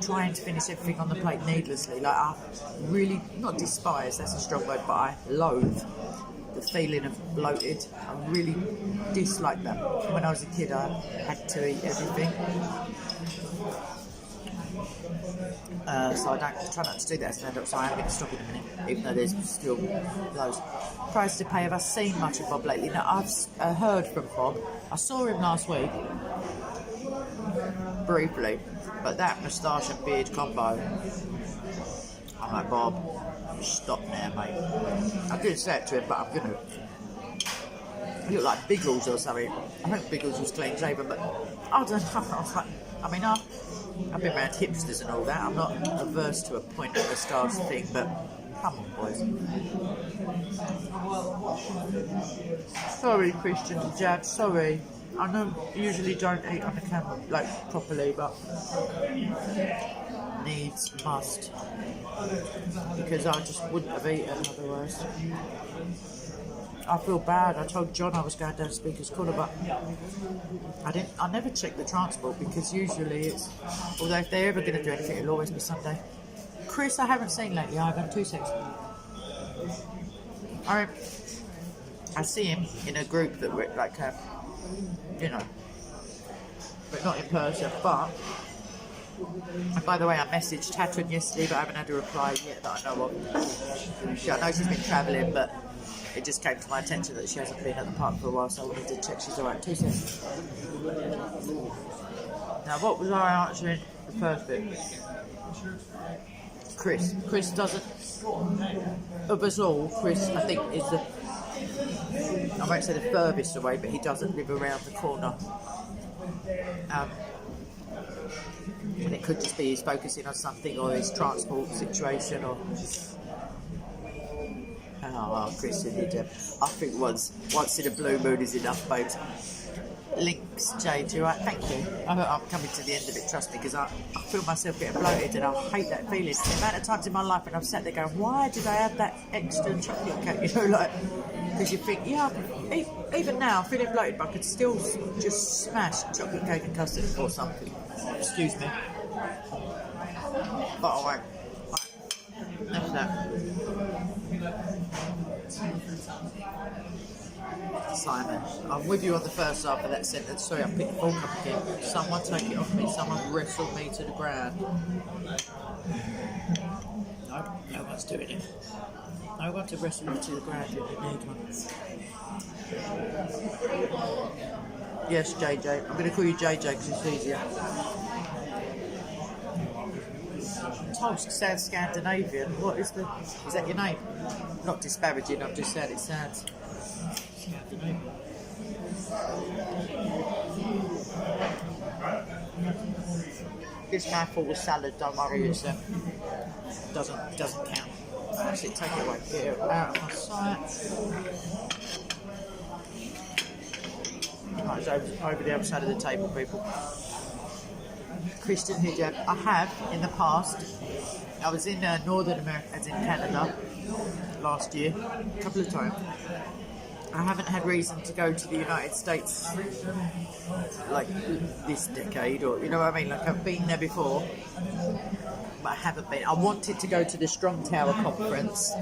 trying to finish everything on the plate needlessly. Like I really, not despise, that's a strong word, but I loathe the feeling of bloated. I really dislike that. When I was a kid, I had to eat everything. So I don't try not to do that as an adult, so I am going to stop in a minute, even though there's still loads. Price to pay, have I seen much of Bob lately? Now, I've heard from Bob. I saw him last week, briefly, but that moustache and beard combo, I'm like, Bob, stop now, mate. I could have said it to him, but I'm going to. He looked like Biggles or something. I think Biggles was clean shaven, but I don't know. I was like, I mean, I've been around hipsters and all that. I'm not averse to a point of moustache thing, but come on, boys. Sorry, Christian Jab, sorry. I know you usually don't eat on the camera, like, properly, but needs, must. Because I just wouldn't have eaten otherwise. I feel bad. I told John I was going down to Speaker's Corner, but I never check the transport because usually it's, although if they're ever going to do anything, it'll always be Sunday. Chris, I haven't seen lately. I've had 2 seconds. I see him in a group that we're like, you know, but not in person. But, and by the way, I messaged Tatrin yesterday, but I haven't had a reply yet that I know of. I know she's been travelling, but it just came to my attention that she hasn't been at the park for a while, so I wanted to check she's alright. 2 seconds. Now, what was I answering the first bit? Chris. Chris doesn't, of us all, Chris, I think, is the, I won't say the furthest away, but he doesn't live around the corner. And it could just be he's focusing on something, or his transport situation, or... Oh, Chris, I think once in a blue moon is enough, babes. Links, Jade, you right? Thank you. I'm coming to the end of it, trust me, because I feel myself getting bloated and I hate that feeling. The amount of times in my life when I've sat there going, why did I have that extra chocolate cake? You know, like, because you think, yeah, even now, I'm feeling bloated, but I could still just smash chocolate cake and custard or something. Excuse me. But alright. Enough of that. Simon, I'm with you on the first half of that sentence. Sorry, I picked the fork up again. Someone take it off me. Someone wrestled me to the ground. No one's doing it. No one to wrestle you to the ground if you need one. Yes, JJ. I'm going to call you JJ because it's easier. Toast sounds Scandinavian. What is the... Is that your name? Not disparaging, I'm just saying it sounds Scandinavian. This mouthful was salad, don't worry, it doesn't count. Actually, take it away. Get it out of my sight. Right, it's over the other side of the table, people. Christian hijab. I have in the past. I was in Northern America, as in Canada, last year, a couple of times. I haven't had reason to go to the United States like this decade, or you know what I mean. Like I've been there before, but I haven't been. I wanted to go to the Strong Tower conference.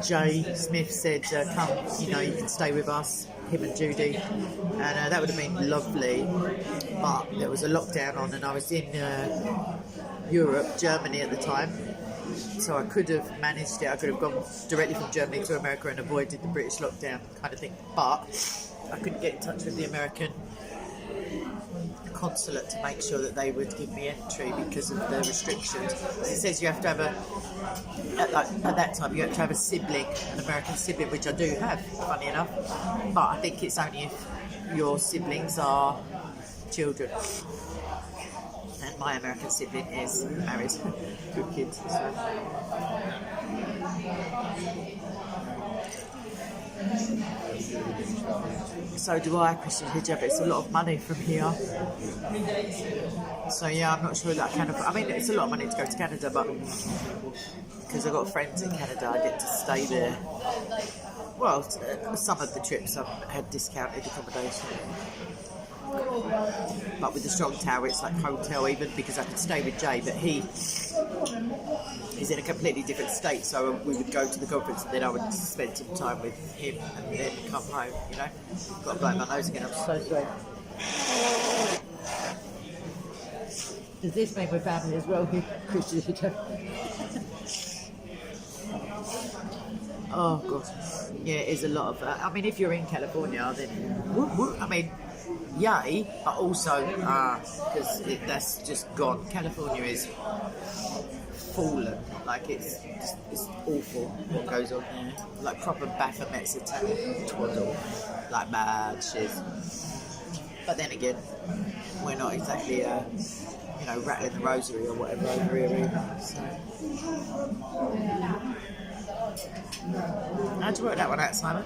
Jay Smith said, "Come, you can stay with us." Him and Judy, and that would have been lovely, but there was a lockdown on and I was in Europe, Germany at the time, so I could have managed it. I could have gone directly from Germany to America and avoided the British lockdown kind of thing, but I couldn't get in touch with the American consulate to make sure that they would give me entry because of the restrictions. It says you have to have at that time you have to have a sibling, an American sibling, which I do have, funny enough, but I think it's only if your siblings are children. And my American sibling is married, good kids. So do I, Christian hijab. It's a lot of money from here. So yeah, I'm not sure that I can afford. I mean, it's a lot of money to go to Canada, but because I've got friends in Canada, I get to stay there. Well, some of the trips I've had discounted accommodation. But with the strong tower, it's like hotel even, because I could stay with Jay, but he's in a completely different state. So we would go to the conference, and then I would spend some time with him, and then come home. You know, got to blow my nose again. I'm so sorry. Does this mean we're family as well? Christian. Oh god, yeah, it is a lot of. I mean, if you're in California, then I mean, yay, but also because that's just gone. California is fallen. Like it's awful what goes on there. Like proper Baphomet satanic twaddle, like mad shit. But then again, we're not exactly rattling the rosary or whatever over here either. So. How'd you work that one out, Simon?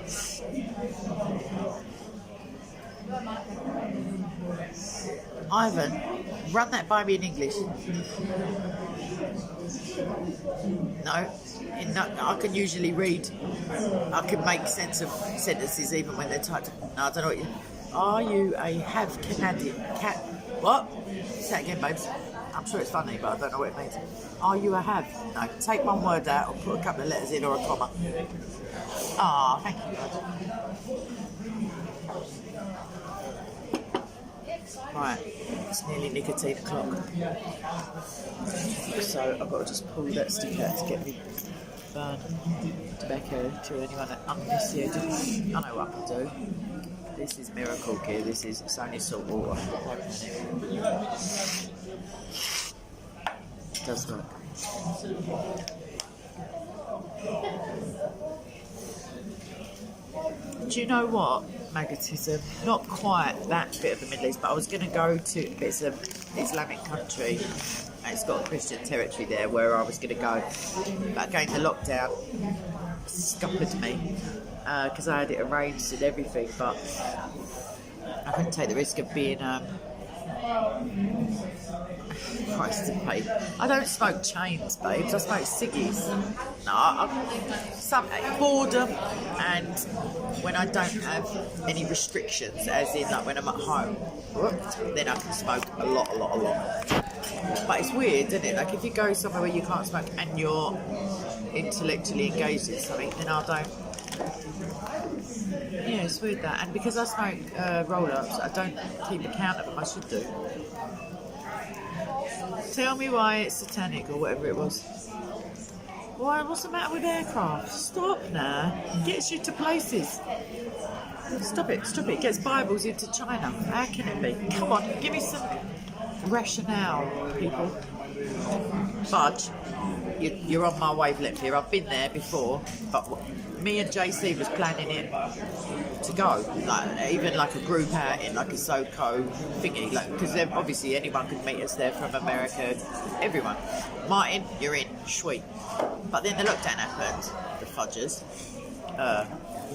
Ivan, run that by me in English. No, I can usually read. I can make sense of sentences even when they're typed. No, I don't know what you... Are you a have Canadian cat? What? Say that again, babes. I'm sure it's funny, but I don't know what it means. Are you a have? No, take one word out or put a couple of letters in or a comma. Ah, thank you, bud. Right, it's nearly nicotine o'clock. So I've got to just pull that stick out to get me burn tobacco to anyone that uninitiated. I know what I can do. This is miracle gear. It's only salt water. It does work. Do you know what? Magnetism, not quite that bit of the Middle East, but I was going to go to bits of Islamic country, and it's got a Christian territory there where I was going to go. But again, the lockdown scuppered me because I had it arranged and everything, but I couldn't take the risk of being Christ to pay. I don't smoke chains, babes. I smoke ciggies. No, some boredom, and when I don't have any restrictions, as in like when I'm at home, then I can smoke a lot. But it's weird, isn't it? Like if you go somewhere where you can't smoke and you're intellectually engaged in something, then I don't. Yeah, it's weird that. And because I smoke roll-ups, I don't keep account of them. I should do. Tell me why it's satanic or whatever it was. Why? What's the matter with aircraft? Stop now. It gets you to places. Stop it. It gets Bibles into China. How can it be? Come on, give me some rationale, people. Budge. You're on my wavelength here. I've been there before, but me and JC was planning it to go, like even like a group out in like a SoCo thingy, like because obviously anyone could meet us there from America, everyone. Martin, you're in, sweet. But then the lockdown happened, the fudgers,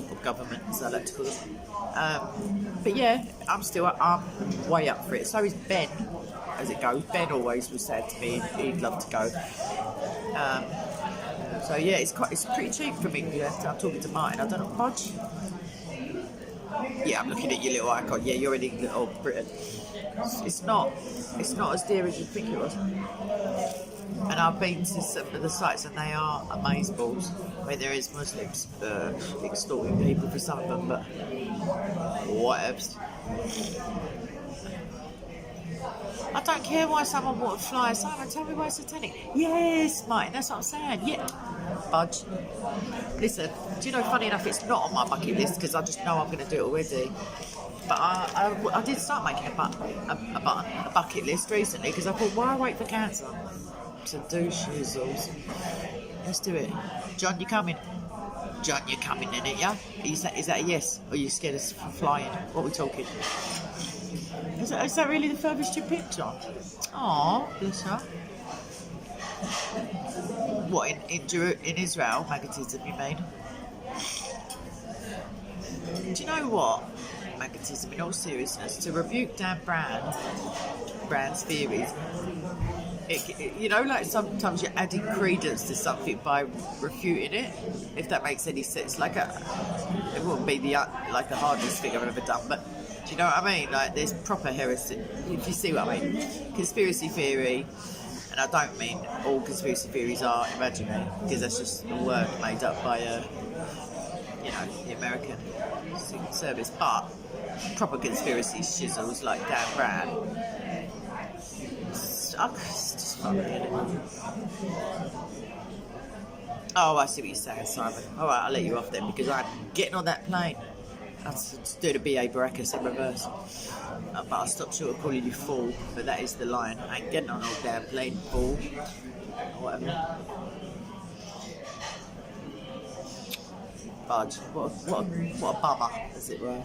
or government, as I like to call them. But yeah, I'm way up for it. So is Ben, as it goes. Ben always was said to me he'd love to go. So yeah, it's pretty cheap for me. Yeah, I'm talking to Martin. I don't know, Podge. Yeah, I'm looking at your little icon. Yeah, you're in England or Britain. It's not as dear as you think it was. And I've been to some of the sites, and they are amazeballs. Where there is Muslims extorting people for some of them, but whatevs. I don't care why someone would fly. Simon, tell me why it's satanic. Yes, Martin, that's what I'm saying. Yeah. Budge. Listen, do you know, funny enough, it's not on my bucket list because I just know I'm going to do it already. But I did start making a bucket list recently because I thought, why wait for cancer to do shizzles? Let's do it. John, you coming? John, you're coming in it, yeah? Is that a yes? Or are you scared of flying? What are we talking? Is that really the furthest you picked, John? Aw, bless her. What, in Israel, magnetism, you mean? Do you know what? Magnetism, in all seriousness, to rebuke Dan Brown's theories, like sometimes you're adding credence to something by refuting it, if that makes any sense. It wouldn't be the hardest thing I've ever done, but do you know what I mean? Like, there's proper heresy, if you see what I mean. Conspiracy theory, and I don't mean all conspiracy theories are imaginary, because that's just a word made up by, the American Secret Service. But proper conspiracy shizzles like Dan Brown, it's just fun to get it. Oh, I see what you're saying, Simon. All right, I'll let you off then, because I'm getting on that plane. I'll just do the B.A. Baracus in reverse. But I'll stop short of calling you fool, but that is the line. I ain't getting on no damn plane, fool. Or whatever. Budge. What a bummer, as it were.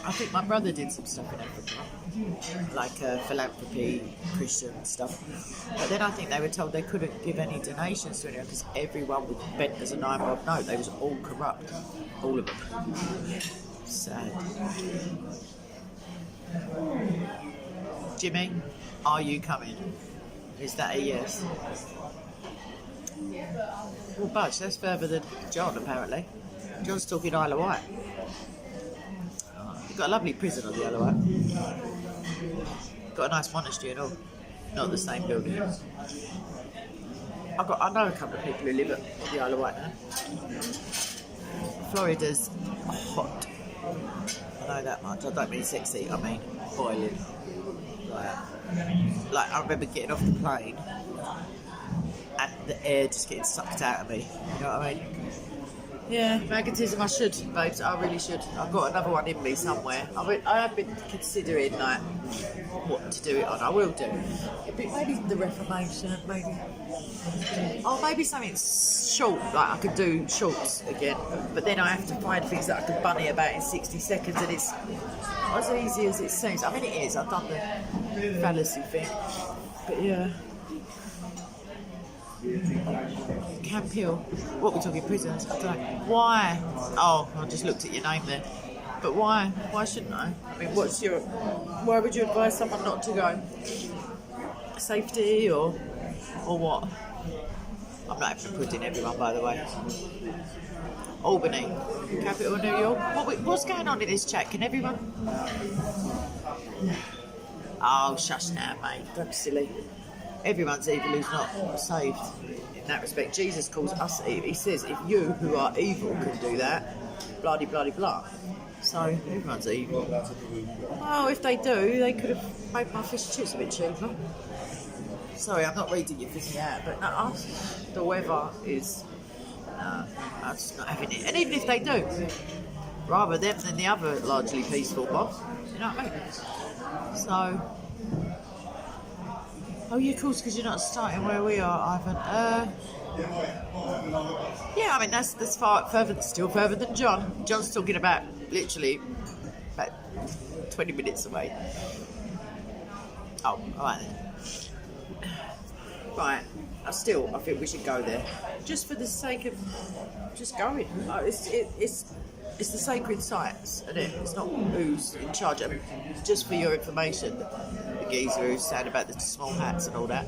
I think my brother did some stuff in Africa, like philanthropy, Christian stuff. But then I think they were told they couldn't give any donations to anyone because everyone was bent as an eyebrow note. They was all corrupt, all of them. Sad. Jimmy, are you coming? Is that a yes? Well, Budge, that's further than John, apparently. John's talking Isle of Wight. You've got a lovely prison on the Isle of Wight. Got a nice monastery and all. Not the same building. I know a couple of people who live at the Isle of Wight now. Florida's hot. I know that much. I don't mean sexy, I mean boiling. Like I remember getting off the plane and the air just getting sucked out of me. You know what I mean? Yeah, magnetism, I should, babes. I really should. I've got another one in me somewhere. I have been considering, like, what to do it on. I will do. Maybe the Reformation, maybe. Oh, maybe something short, like I could do shorts again. But then I have to find things that I can bunny about in 60 seconds, and it's not as easy as it seems. I mean, it is. I've done the fallacy thing. But yeah. Camp Hill. What are we talking, prisons? I don't know. Why? Oh, I just looked at your name there. But why? Why shouldn't I? I mean, why would you advise someone not to go? Safety or what? I'm not even putting everyone, by the way. Albany, capital of New York. What's going on in this chat? Can everyone? Oh, shush now, mate. Don't be silly. Everyone's evil who's not saved. In that respect, Jesus calls us evil. He says, if you who are evil can do that, blah de blah de blah. So everyone's evil. Oh, if they do, they could have made my fish and chips a bit cheaper. Sorry, I'm not reading your thing out, but no, the weather is. I'm just not having it. And even if they do, rather them than the other largely peaceful boss. You know what I mean? So. Oh, yeah, of course, because you're not starting where we are, Ivan. Yeah, I mean, that's still further than John. John's talking about literally about 20 minutes away. Oh, all right then. Right, I think we should go there. Just for the sake of just going. It's the sacred sites, isn't it? It's not who's in charge. I mean, just for your information, the geezer who's sad about the small hats and all that,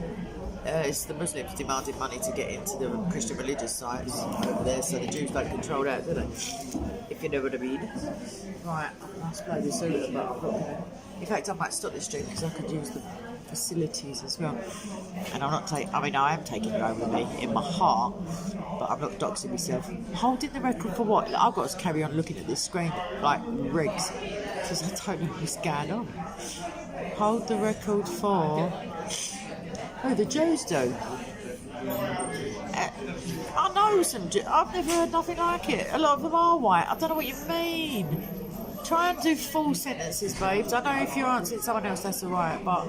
it's the Muslims demanding money to get into the Christian religious sites over there, so the Jews don't control that, do they? If you know what I mean. Right, let's play this a little bit. In fact, I might stop this stream because I could use the facilities as well. And I am taking you over me in my heart, but I'm not doxing myself. Holding the record for what? I've got to carry on looking at this screen like rigs because I don't know what's going on. Hold the record for. Oh, the Jews do. I know some Jews. I've never heard nothing like it. A lot of them are white. I don't know what you mean. Try and do full sentences, babes. I know if you're answering someone else, that's alright, but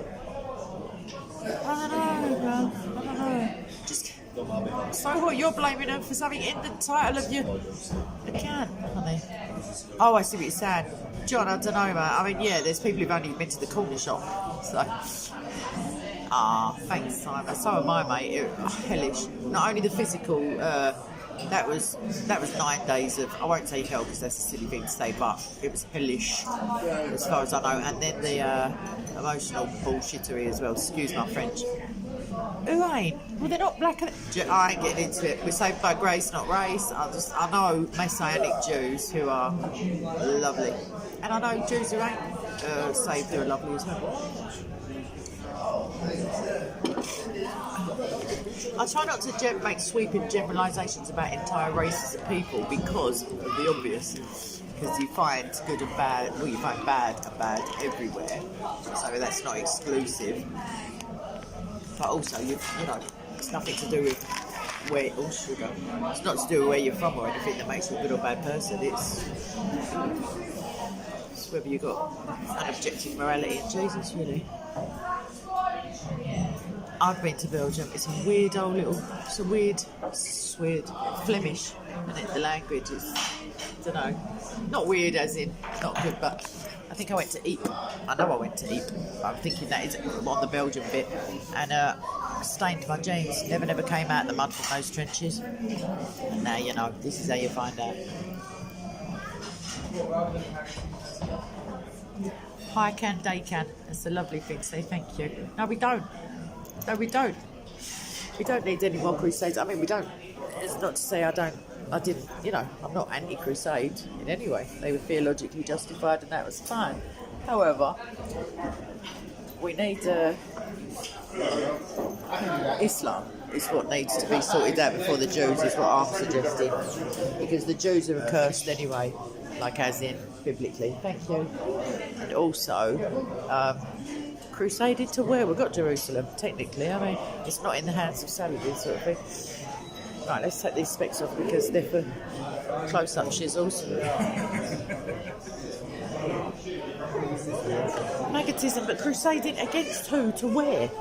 I don't know. Just so what? You're blaming them for something in the title of your account, honey. Oh, I see what you're saying, John. I don't know, mate. I mean, yeah, there's people who've only been to the corner shop, so. Thanks, Simon. So am I, mate. Hellish. Not only the physical. That was 9 days of, I won't say hell because that's a silly thing to say, but it was hellish as far as I know. And then the emotional bullshittery as well, excuse my French. Who ain't? Well, they're not black. I ain't getting into it. We're saved by grace, not race. I know Messianic Jews who are lovely, and I know Jews who ain't saved who are lovely as well. I try not to make sweeping generalisations about entire races of people because of the obvious. Because you find good and bad, well, you find bad and bad everywhere. So that's not exclusive. But also, you know, it's nothing to do with where, oh sugar, it's not to do with where you're from or anything that makes you a good or bad person. It's whether you've got an objective morality in Jesus, really. I've been to Belgium. It's a weird old little, it's weird, Flemish, and the language is, I don't know, not weird as in not good, but I think I went to Ypres. I know I went to Ypres. I'm thinking that is on the Belgian bit, and stained my jeans. Never came out of the mud from those trenches. And now you know. This is how you find out. Hi can, day can. That's a lovely thing. Say thank you. No, we don't. No, we don't. We don't need any more crusades. I mean, we don't. It's not to say I didn't, you know, I'm not anti-crusade in any way. They were theologically justified and that was fine. However, we need Islam is what needs to be sorted out before the Jews, is what I'm suggesting. Because the Jews are accursed anyway, like as in biblically. Thank you. And also, crusaded to where? We've got Jerusalem, technically. I mean, it's not in the hands of Saladin sort of thing. Right, let's take these specs off because they're for close-up shizzles. Magnetism, but crusading against who? To where?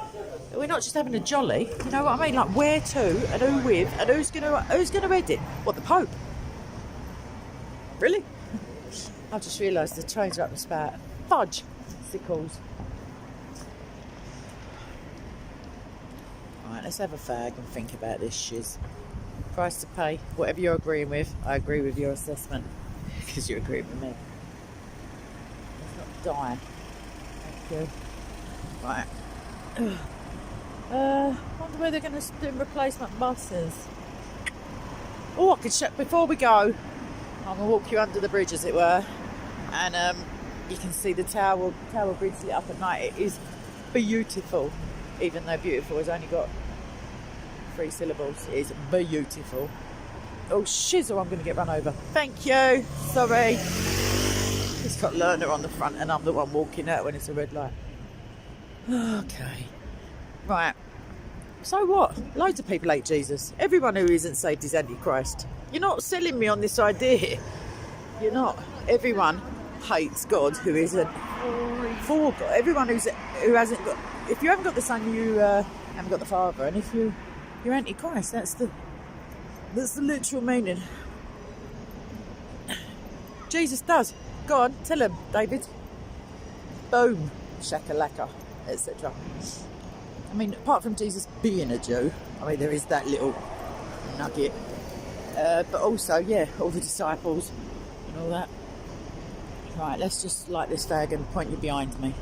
We're not just having a jolly. You know what I mean? Like where to and who with and who's gonna read it? What, the Pope? Really? I've just realised the trains are up the spout. Fudge sickles. Right, let's have a fag and think about this shiz. Price to pay, whatever you're agreeing with, I agree with your assessment because you're agreeing with me. Let's not die. Thank you. Right. Wonder where they're going to do replacement buses. Oh, I could shut before we go. I'm going to walk you under the bridge, as it were, and you can see the Tower Bridge lit up at night. It is beautiful, even though beautiful has only got 3 syllables. It is beautiful. Oh shizzle, I'm going to get run over. Thank you. Sorry. It's got learner on the front and I'm the one walking out when it's a red light. Okay. Right. So what? Loads of people hate Jesus. Everyone who isn't saved is antichrist. You're not selling me on this idea. You're not. Everyone hates God who isn't for God. Everyone who hasn't got... If you haven't got the Son, you haven't got the Father. And if you're antichrist, that's the literal meaning. Jesus does. Go on, tell him, David. Boom. Shakalaka, etc. I mean, apart from Jesus being a Jew, I mean, there is that little nugget. But also, yeah, all the disciples and all that. Right, let's just light this fag and point you behind me.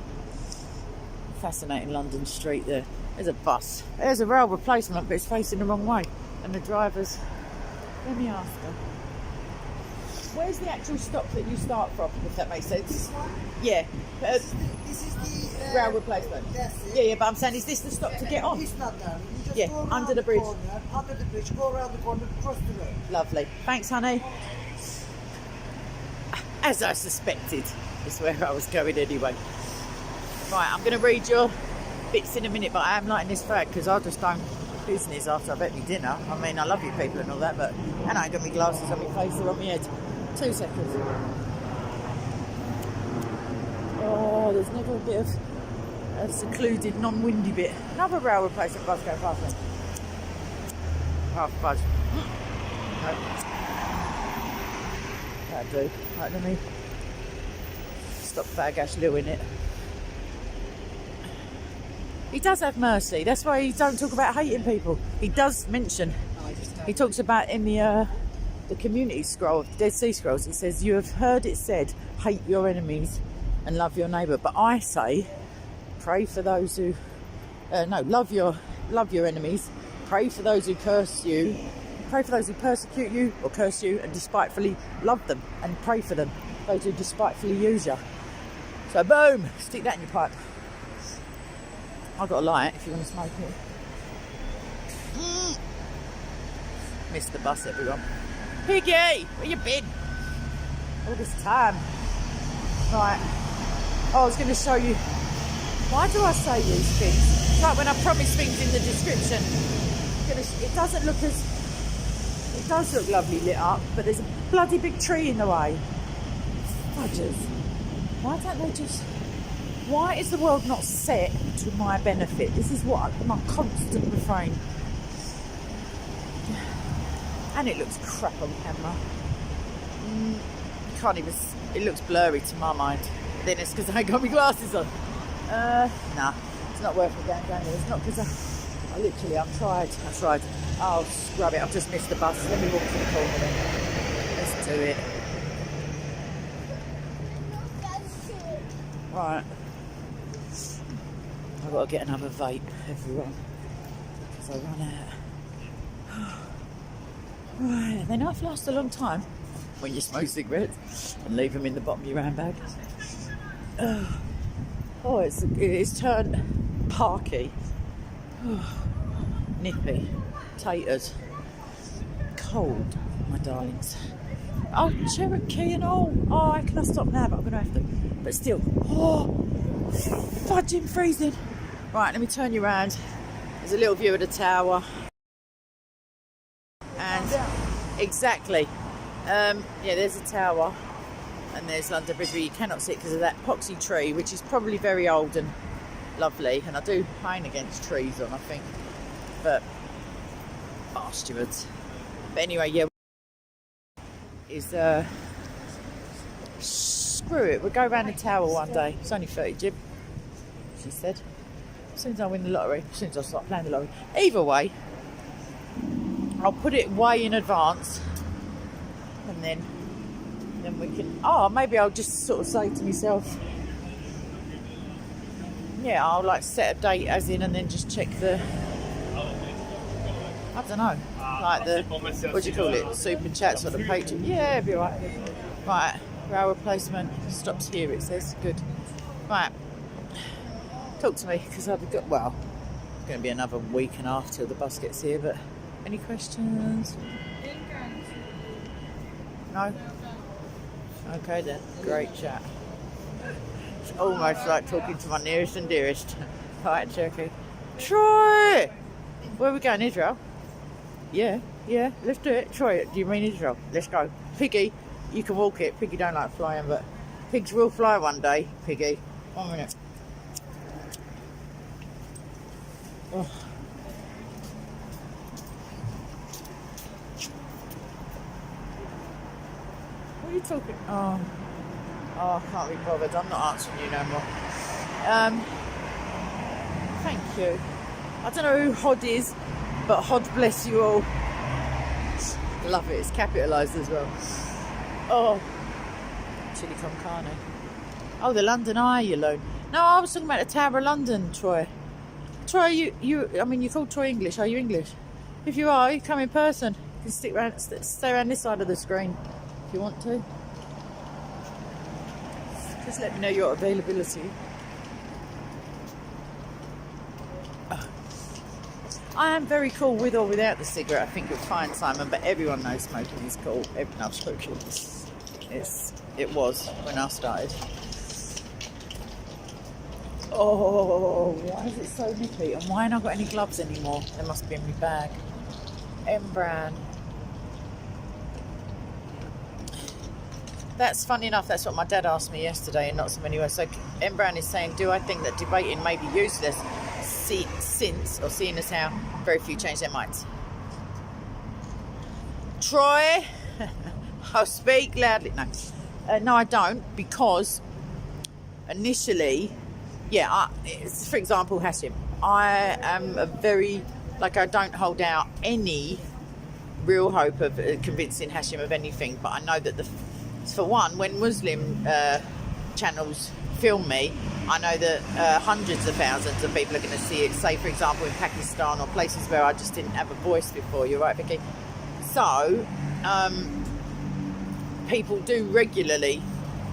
Fascinating London street there. There's a bus. There's a rail replacement, but it's facing the wrong way. And the driver's... Let me ask her. Where's the actual stop that you start from, if that makes sense? Yeah. This is the rail replacement. That's it. Yeah, but I'm saying, is this the stop to get on? It's not there. You just Yeah, go around under the bridge. corner, under the bridge, go around the corner, cross the road. Lovely. Thanks, honey. As I suspected, is where I was going anyway. Right, I'm going to read your bits in a minute, but I am lighting this fag because I just don't business after I've had my dinner. I mean, I love you people and all that, but and I ain't got my glasses on my face or on my head. 2 seconds. Oh, there's never a bit of a secluded, non-windy bit. Another rail replacement bus going past me. Half buzz. No. That'll do. Right, let me stop fag Ash Lou in it. He does have mercy. That's why he don't talk about hating people. He does mention. He talks about in the community scroll, the Dead Sea Scrolls. He says, "You have heard it said, hate your enemies and love your neighbour." But I say, pray for those who love your love your enemies, pray for those who curse you, pray for those who persecute you or curse you, and despitefully love them and pray for them, those who despitefully use you. So boom, stick that in your pipe. I've got a light if you want to smoke it. Missed the bus, everyone. Piggy, where you been? All this time. Right. Oh, I was going to show you. Why do I say these things? It's like when I promise things in the description. It doesn't look as... It does look lovely lit up, but there's a bloody big tree in the way. Fudgers. Why don't they just... Why is the world not set to my benefit? This is what my constant refrain. And it looks crap on camera. You can't even... It looks blurry to my mind. Then it's because I ain't got my glasses on. Nah, it's not worth me going down there. It's not because I literally, I've tried. Oh, scrub it, I've just missed the bus. Let me walk to the corner then. Let's do it. Right. I've got to get another vape, everyone. Because I run out. Right, they knife last a long time when you smoke cigarettes and leave them in the bottom of your handbag. Oh, it's turned parky. Nippy. Taters. Cold, my darlings. Oh, Cherokee and all. Oh, how can I stop now? But I'm going to have to. But still. Oh, fudging freezing. Right, let me turn you around. There's a little view of the tower. And exactly. Yeah, there's a tower. And there's London Bridge where you cannot sit because of that poxy tree, which is probably very old and lovely. And I do pain against trees on, I think. But bastards. But anyway, yeah. Screw it. We'll go around the tower one day. It's only 30 jib, she said. As soon as I win the lottery, as soon as I start playing the lottery. Either way, I'll put it way in advance, and then we can. Oh, maybe I'll just sort of say to myself, yeah, I'll like set a date as in, and then just check the. I don't know, like the what do you call it? Super chats or the Patreon. Yeah, it'll be alright. Right, rail replacement stops here. It says good. Right, talk to me because I've got it's going to be another week and a half till the bus gets here. But any questions? No. Okay then, great chat. It's almost like talking to my nearest and dearest. Right, Cherokee. Troy! Where are we going, Israel? Yeah, let's do it. Troy, do you mean Israel? Let's go. Piggy, you can walk it. Piggy don't like flying, but pigs will fly one day, Piggy. 1 minute. Oh. What are you talking? Oh, I can't be bothered. I'm not answering you no more. Thank you. I don't know who Hod is, but Hod bless you all. Love it. It's capitalised as well. Oh, chili con carne. Oh, the London Eye, you loan. No, I was talking about the Tower of London, Troy. Troy, you called Troy English. Are you English? If you are, you come in person. You can stay around this side of the screen if you want to. Just let me know your availability. I am very cool with or without the cigarette. I think you'll find, Simon, but everyone knows smoking is cool. Everyone knows smoking it was when I started. Oh, why is it so nippy? And why ain't I got any gloves anymore? They must be in my bag. Embran. That's funny enough, that's what my dad asked me yesterday and not so many ways. So Embran is saying, do I think that debating may be useless seeing as how very few change their minds? Troy, I'll speak loudly. No, I don't, because initially, for example, Hashim, I am I don't hold out any real hope of convincing Hashim of anything, but I know that for one, when Muslim channels film me, I know that hundreds of thousands of people are going to see it, say, for example, in Pakistan or places where I just didn't have a voice before. You're right, Vicky. So, people do regularly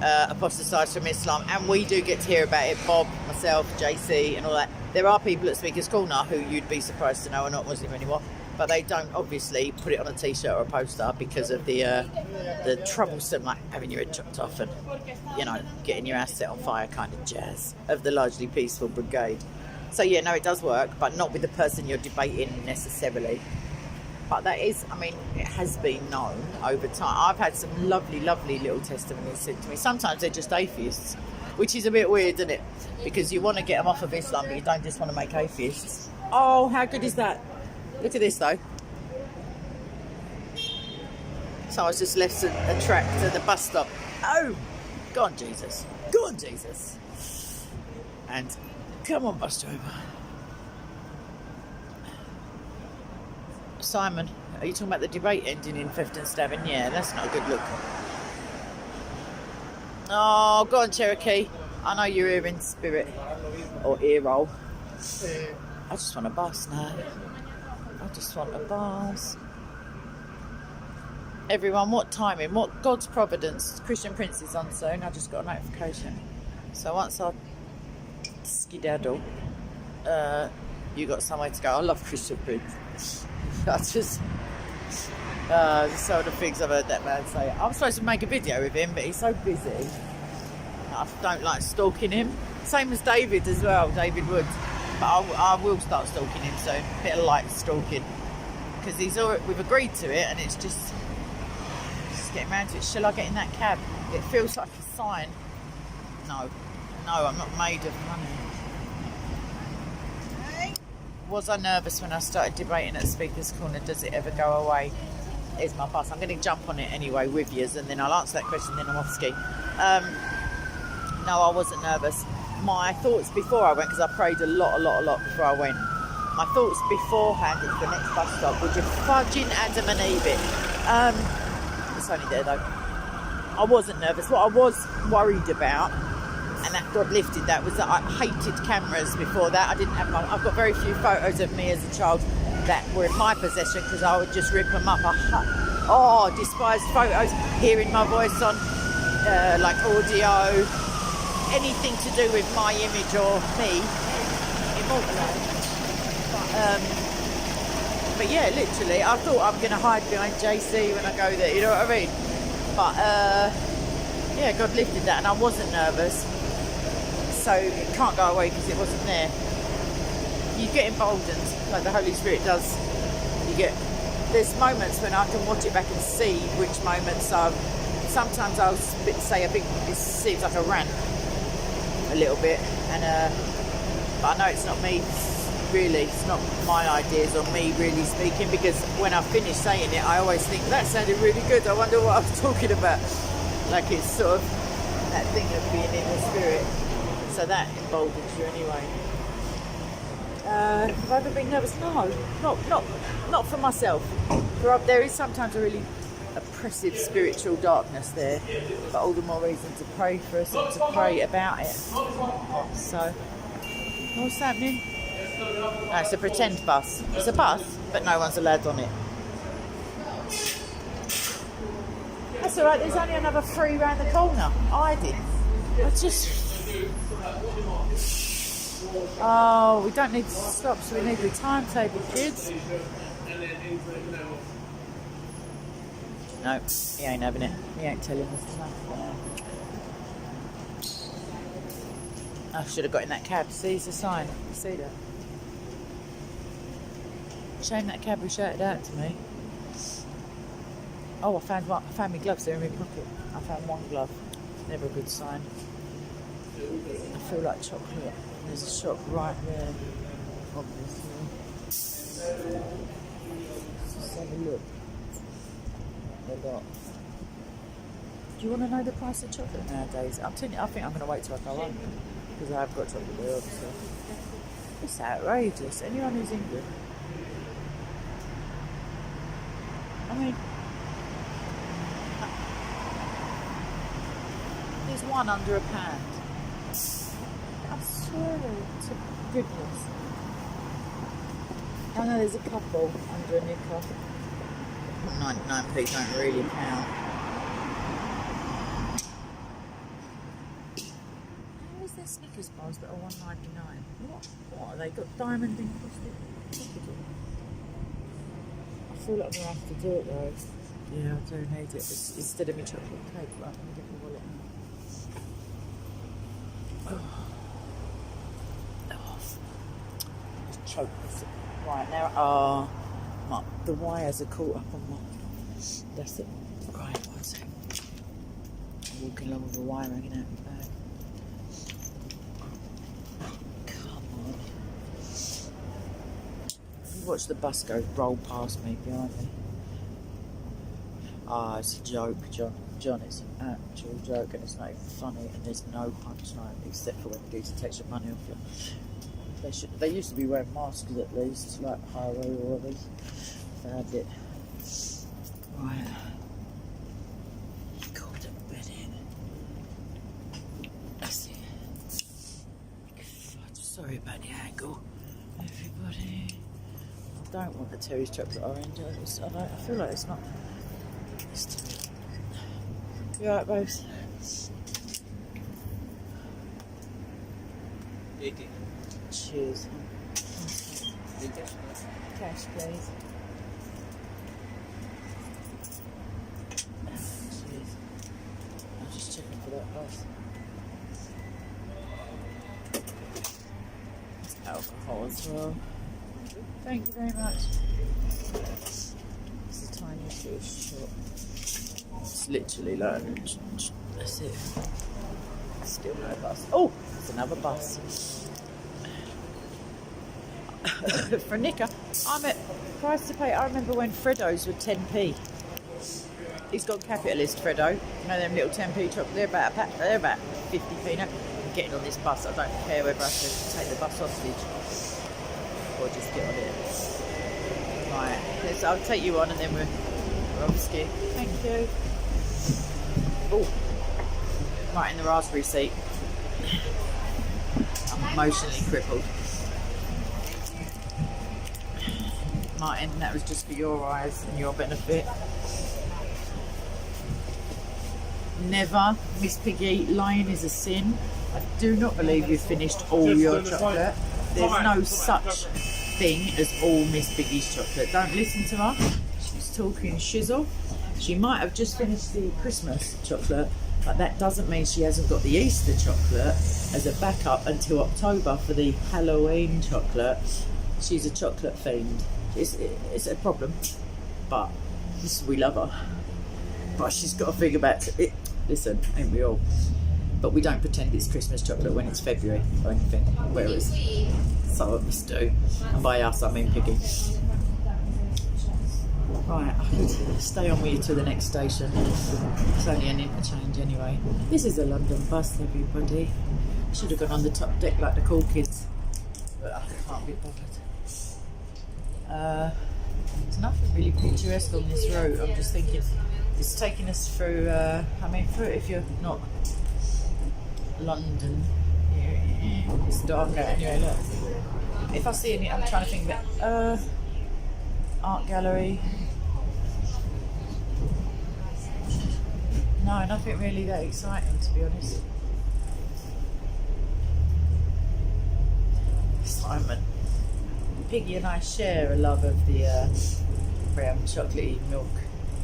apostatize from Islam, and we do get to hear about it. Bob, myself, JC, and all that. There are people at Speaker's Corner who you'd be surprised to know are not Muslim anymore, but they don't obviously put it on a t-shirt or a poster because of the troublesome, like having your head chopped off and, you know, getting your ass set on fire kind of jazz of the largely peaceful brigade. So yeah, no, it does work, but not with the person you're debating necessarily. But that is, I mean, it has been known over time. I've had some lovely, lovely little testimonies sent to me. Sometimes they're just atheists, which is a bit weird, isn't it? Because you want to get them off of Islam, but you don't just want to make atheists. Oh, how good is that? Look at this, though. So I was just left a track to the bus stop. Oh, go on, Jesus. Go on, Jesus. And come on, bus driver. Simon, are you talking about the debate ending in Fifth and Stabbing? Yeah, that's not a good look. Oh, go on, Cherokee. I know you're here in spirit. Or ear roll. I just want a bus now. I just want a bus. Everyone, what timing? What God's providence? Christian Prince is on soon. I just got a notification. So once I skedaddle, you got somewhere to go. I love Christian Prince. I just some of the things I've heard that man say. I'm supposed to make a video with him, but he's so busy. I don't like stalking him. Same as David as well, David Woods. But I will start stalking him soon. A bit of light stalking, because we've agreed to it, and it's just getting around to it. Shall I get in that cab? It feels like a sign. No, I'm not made of money. Was I nervous when I started debating at Speaker's Corner? Does it ever go away? Here's my bus. I'm going to jump on it anyway with you, and then I'll answer that question, then I'm off ski. No, I wasn't nervous. My thoughts before I went, because I prayed a lot before I went. My thoughts beforehand at the next bus stop were just fudging Adam and Eve it. It's only there though. I wasn't nervous. What I was worried about, and that God lifted that, was that I hated cameras before that. I've got very few photos of me as a child that were in my possession, because I would just rip them up. I despised photos, hearing my voice on like audio, anything to do with my image or me, immortalised. But yeah, literally, I thought I'm going to hide behind JC when I go there, you know what I mean? But yeah, God lifted that, and I wasn't nervous. So it can't go away because it wasn't there. You get emboldened, like the Holy Spirit does. There's moments when I can watch it back and see which moments sometimes I'll say it seems like a rant a little bit, and but I know it's not me really, it's not my ideas or me really speaking, because when I finish saying it, I always think that sounded really good, I wonder what I was talking about. Like, it's sort of that thing of being in the spirit. So that emboldens you anyway. Have I ever been nervous? No, not for myself. There is sometimes a really oppressive spiritual darkness there, but all the more reason to pray for us and to pray about it. So, what's happening? No, it's a pretend bus. It's a bus, but no one's allowed on it. That's alright, there's only another 3 round the corner. I Oh, we don't need to stop, so we need the timetable, kids. No, he ain't having it. He ain't telling us nothing. I should have got in that cab. See, it's a sign. You see that? Shame that cab was shouted out to me. Oh, I found my gloves. They're in my pocket. I found one glove. Never a good sign. I feel like chocolate. There's a shop right there, obviously. Let's have a look. Do you want to know the price of chocolate nowadays? I'm telling you, I think I'm going to wait till I go home, because I have got chocolate there, obviously. It's outrageous. Anyone who's English. I mean, there's one under £1. swear to goodness. I know there's a couple under a knicker. 99p don't really count. How is there Snickers bars that are $1.99? What are they got diamond encrusted? I feel like I'm gonna have to do it though. Yeah, I do need it. Instead of my chocolate cake, right, let me get my wallet out. Oh. Just choke this. Right now, the wires are caught up on my. That's it. Right, one second. I'm walking along with a wire hanging out my bag. Come on. You watch the bus go roll past me behind me. Ah, it's a joke, John. It's an actual joke, and it's not even funny, and there's no punchline except for when the geezer takes your money off you. They used to be wearing masks at least, like highway robbers. Found it. Right. Called a bed in. That's it. Sorry about the angle, everybody. I don't want the Terry's chocolate orange. I feel like it's not. You alright, babes? 80. Cheers. Cash, please. Cheers. I'm just checking for that bus. It's alcohol as well. Thank you very much. It's a tiny little shop. It's literally like, that's it. Still no bus. Oh, it's another bus. For a knicker, I'm at price to pay. I remember when Freddos were 10p. He's gone capitalist, Freddo. You know them little 10p chocolate. They're about a pack. They're about 50p now. I'm getting on this bus. I don't care whether I have to take the bus hostage or just get on it. Right, I'll take you on and then we're off ski. Thank you. Oh, right in the raspberry seat. I'm emotionally crippled. Martin, that was just for your eyes and your benefit. Never, Miss Piggy, lying is a sin. I do not believe you've finished all your chocolate. There's no such thing as all Miss Piggy's chocolate. Don't listen to her. She's talking shizzle. She might have just finished the Christmas chocolate, but that doesn't mean she hasn't got the Easter chocolate as a backup until October for the Halloween chocolate. She's a chocolate fiend. It's a problem, but we love her. But she's got to think about it. Listen, ain't we all? But we don't pretend it's Christmas chocolate when it's February or anything. Whereas some of us do. And by us, I mean Piggy. Right, I could stay on with you to the next station. It's only an interchange anyway. This is a London bus, everybody. I should have gone on the top deck like the cool kids, but I can't be bothered. There's nothing really picturesque on this route. I'm just thinking it's taking us through, through if you're not London, it's dark out anyway. Look, if I see any, I'm trying to think about art gallery. No, nothing really that exciting, to be honest. Simon, Piggy and I share a love of the brown chocolatey milk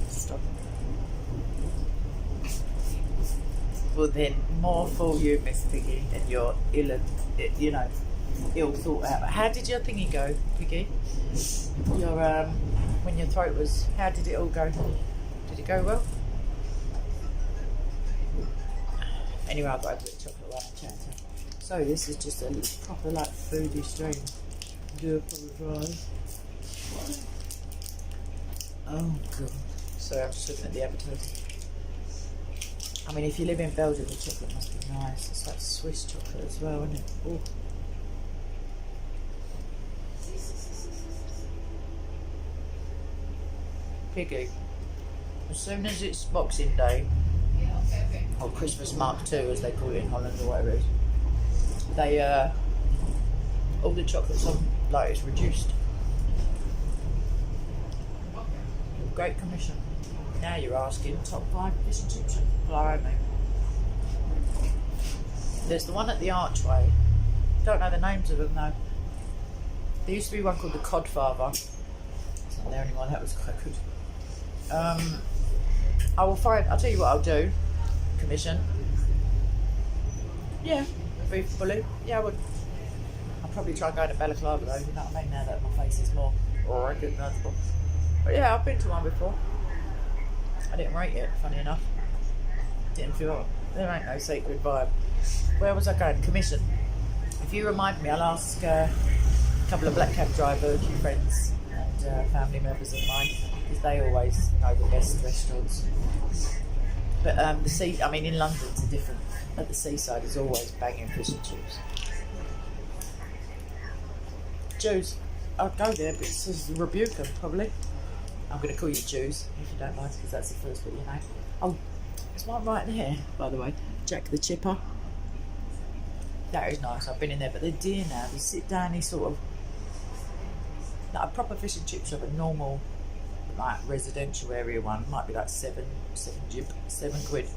stuff. Well then, more for you, Miss Piggy, and your ill thought out. How did your thingy go, Piggy? Your when your throat was, how did it all go? Did it go well? Anyway, I've got a bit of chocolate while I chat. So this is just a proper like foodie stream. I do apologise. Oh god. Sorry, I'm just looking at the advertising. I mean, if you live in Belgium, the chocolate must be nice. It's like Swiss chocolate as well, isn't it? Ooh. Piggy. As soon as it's Boxing Day, or Christmas Mark II, as they call it in Holland or whatever it is, they all the chocolates on like it's reduced. Great Commission. Now you're asking top 5 fish and chips. Blimey. There's the one at the Archway. Don't know the names of them though. There used to be one called the Codfather. It's not there anymore. That was quite good. I will find. I'll tell you what I'll do. Commission. Yeah, beef bully. Yeah, I would. I'll probably try going to Balaclava though. You know what I mean? Now that my face is more recognisable. But yeah, I've been to one before. I didn't rate it. Funny enough, didn't feel. There ain't no sacred vibe. Where was I going? Commission. If you remind me, I'll ask a couple of black cab driver friends and family members of mine because they always know the best restaurants. But the sea, I mean, in London it's different. At the seaside, there's always banging fish and chips. Jews, I'd go there, but it's just rebuke them probably. I'm going to call you Jews if you don't mind, because that's the first bit you know. Oh, there's one right there, by the way. Jack the Chipper. That is nice. I've been in there, but they're dear now. They sit down, they sort of like a proper fish and chip shop, a normal like residential area one might be like seven quid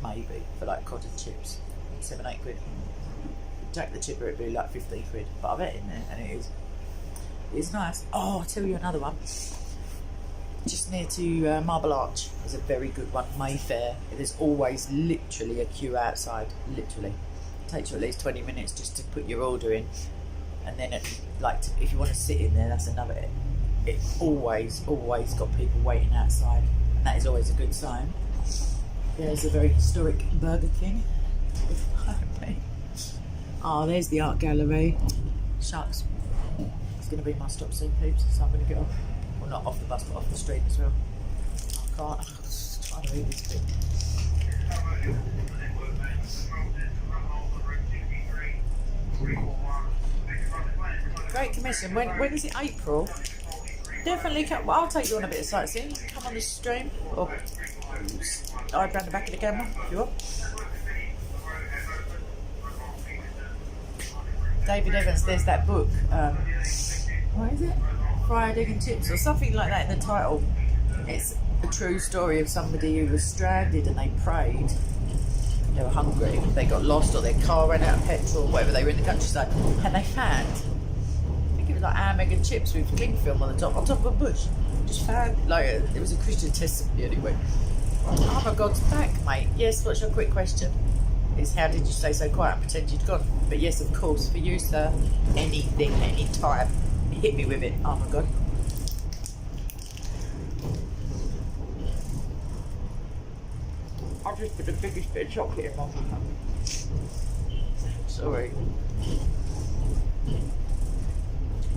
maybe for like cod and chips. 7-8 quid. Jack the Chipper it'd be like 15 quid. But I've ate in there and it's nice. Oh, I'll tell you another one. Just near to Marble Arch is a very good one. Mayfair. There's always literally a queue outside. Literally. It takes you at least 20 minutes just to put your order in. And then if you want to sit in there, that's another. It's always got people waiting outside. And that is always a good sign. There's a very historic Burger King. Oh, there's the art gallery. Shucks. It's going to be my stop soon, peeps. So I'm going to get off. Well, not off the bus, but off the street as well. I can't. I'm just trying to read this bit. Great Commission. When is it? April? Definitely come. Well, I'll take you on a bit of sightseeing. Come on the stream. Or dive around the back of the camera if you want. David Evans, there's that book. What is it? Fried Egg and Chips or something like that in the title. It's a true story of somebody who was stranded and they prayed. They were hungry, they got lost or their car ran out of petrol, whatever, they were in the countryside. And they found, I think it was like ham, egg and chips with cling film on top of a bush. Just found, like, it was a Christian testimony anyway. Oh my God's back, mate. Yes, what's your quick question? Is how did you stay so quiet and pretend you'd gone? But yes, of course, for you, sir, anything, anytime. Hit me with it. Oh my God. I've just put the biggest bit of chocolate in my mouth. Sorry.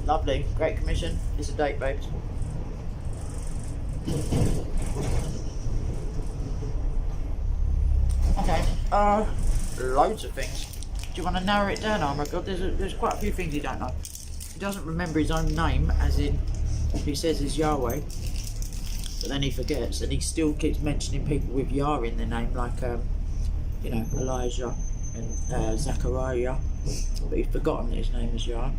Lovely. Great Commission. It's a date, babes. Okay. Loads of things. Do you want to narrow it down? Oh my God, there's quite a few things you don't know. He doesn't remember his own name, as in he says is Yahweh, but then he forgets, and he still keeps mentioning people with Yah in their name, like you know, Elijah and Zechariah, but he's forgotten that his name is Yah.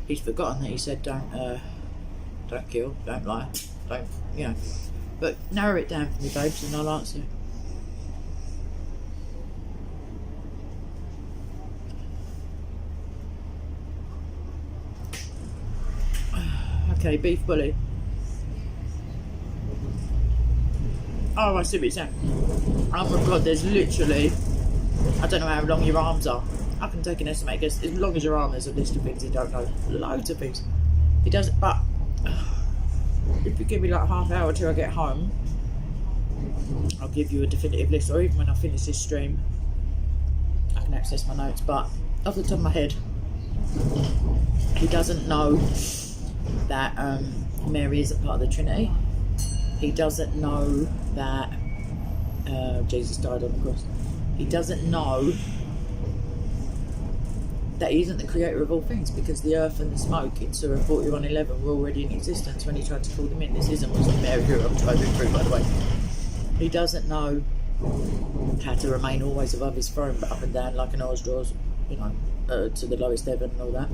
He's forgotten that he said don't kill, don't lie, don't, you know. But narrow it down for me, babes, and I'll answer. Okay, beef bully. Oh, I see what you're saying. Oh my God, there's literally, I don't know how long your arms are. I can take an estimate guess. As long as your arm, there's a list of things you don't know. Loads of things. He does it, but if you give me like half hour till I get home, I'll give you a definitive list, or even when I finish this stream, I can access my notes. But off the top of my head, he doesn't know that Mary isn't part of the Trinity. He doesn't know that Jesus died on the cross. He doesn't know that he isn't the creator of all things, because the earth and the smoke in Surah 41:11 were already in existence when he tried to call them in. This isn't Muslim Mary who I'm trying to through, by the way. He doesn't know how to remain always above his throne, but up and down like an Oz draws you know, to the lowest heaven and all that.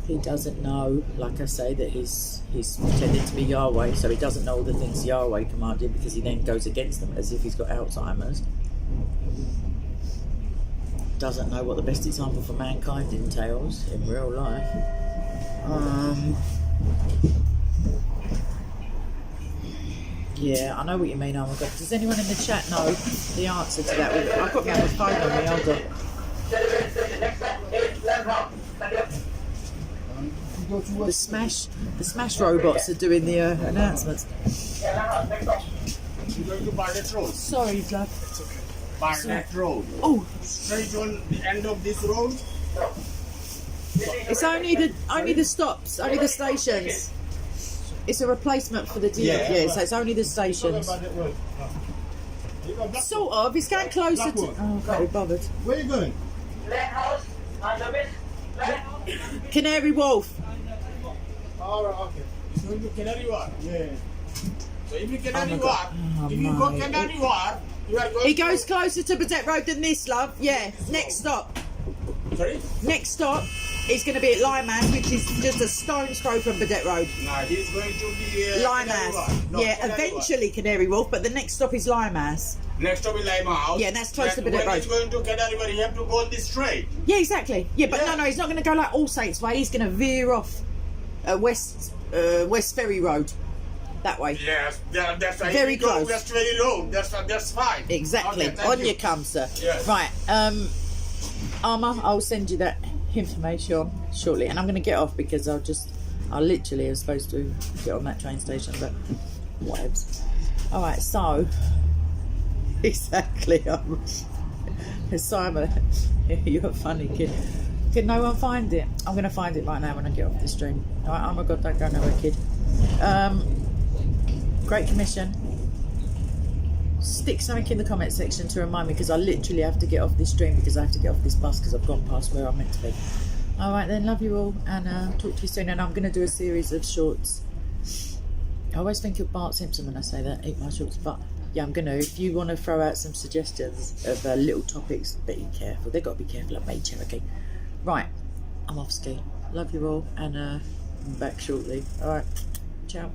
He doesn't know, like I say, that he's pretending to be Yahweh, so he doesn't know all the things Yahweh commanded, because he then goes against them as if he's got Alzheimer's. Doesn't know what the best example for mankind entails in real life. Yeah, I know what you mean. Oh my God, does anyone in the chat know the answer to that? I've got my other phone on me. Hold on. The smash robots are doing the announcements. You're going to Parler Road. Sorry, love. Parler Road. Oh, Straight on the end of this road. it's only the stops, only the stations. It's a replacement for the DF, so it's only the stations. Sort of. It's getting closer to. Oh, can't be bothered. Where are you going? Canary Wharf. All right, okay. You're going to Canary Wharf. Yeah. So if you Canary my Wharf, God. Oh, if you go my. Canary Wharf, you are going. It goes closer to Badet Road than this, love. Yeah. Next stop. Sorry? Next stop is going to be at Limehouse, which is just a stone's throw from Badet Road. No, he's going to be Limehouse. Yeah, eventually Canary Wharf, but the next stop is Limehouse. Next stop is Limehouse. Yeah, that's close to Badet When Road. he's going to Canary Wharf, you have to go this straight. Yeah, exactly. Yeah, but Yeah. no, he's not going to go like All Saints Way. He's going to veer off West Ferry Road, that way. Yes, that's right. Very If you go close. West Ferry Road. That's fine. Exactly. Okay, thank On you. you come, sir. Yes. Right. Armour, I'll send you that information shortly, and I'm going to get off because I literally am supposed to get on that train station, but whatevs. All right. So exactly. Simon, you're a funny kid. Can no one find it? I'm going to find it right now when I get off the stream. All right. Oh my God! Don't go nowhere, kid. Great Commission. Stick something in the comment section to remind me, because I literally have to get off this stream because I have to get off this bus because I've gone past where I'm meant to be. All right then, love you all, and talk to you soon. And I'm going to do a series of shorts. I always think of Bart Simpson when I say that, eat my shorts, but yeah, I'm going to. If you want to throw out some suggestions of little topics, be careful. They've got to be careful at me, Cherokee. Right, I'm off ski. Love you all, and I'm back shortly. All right, ciao.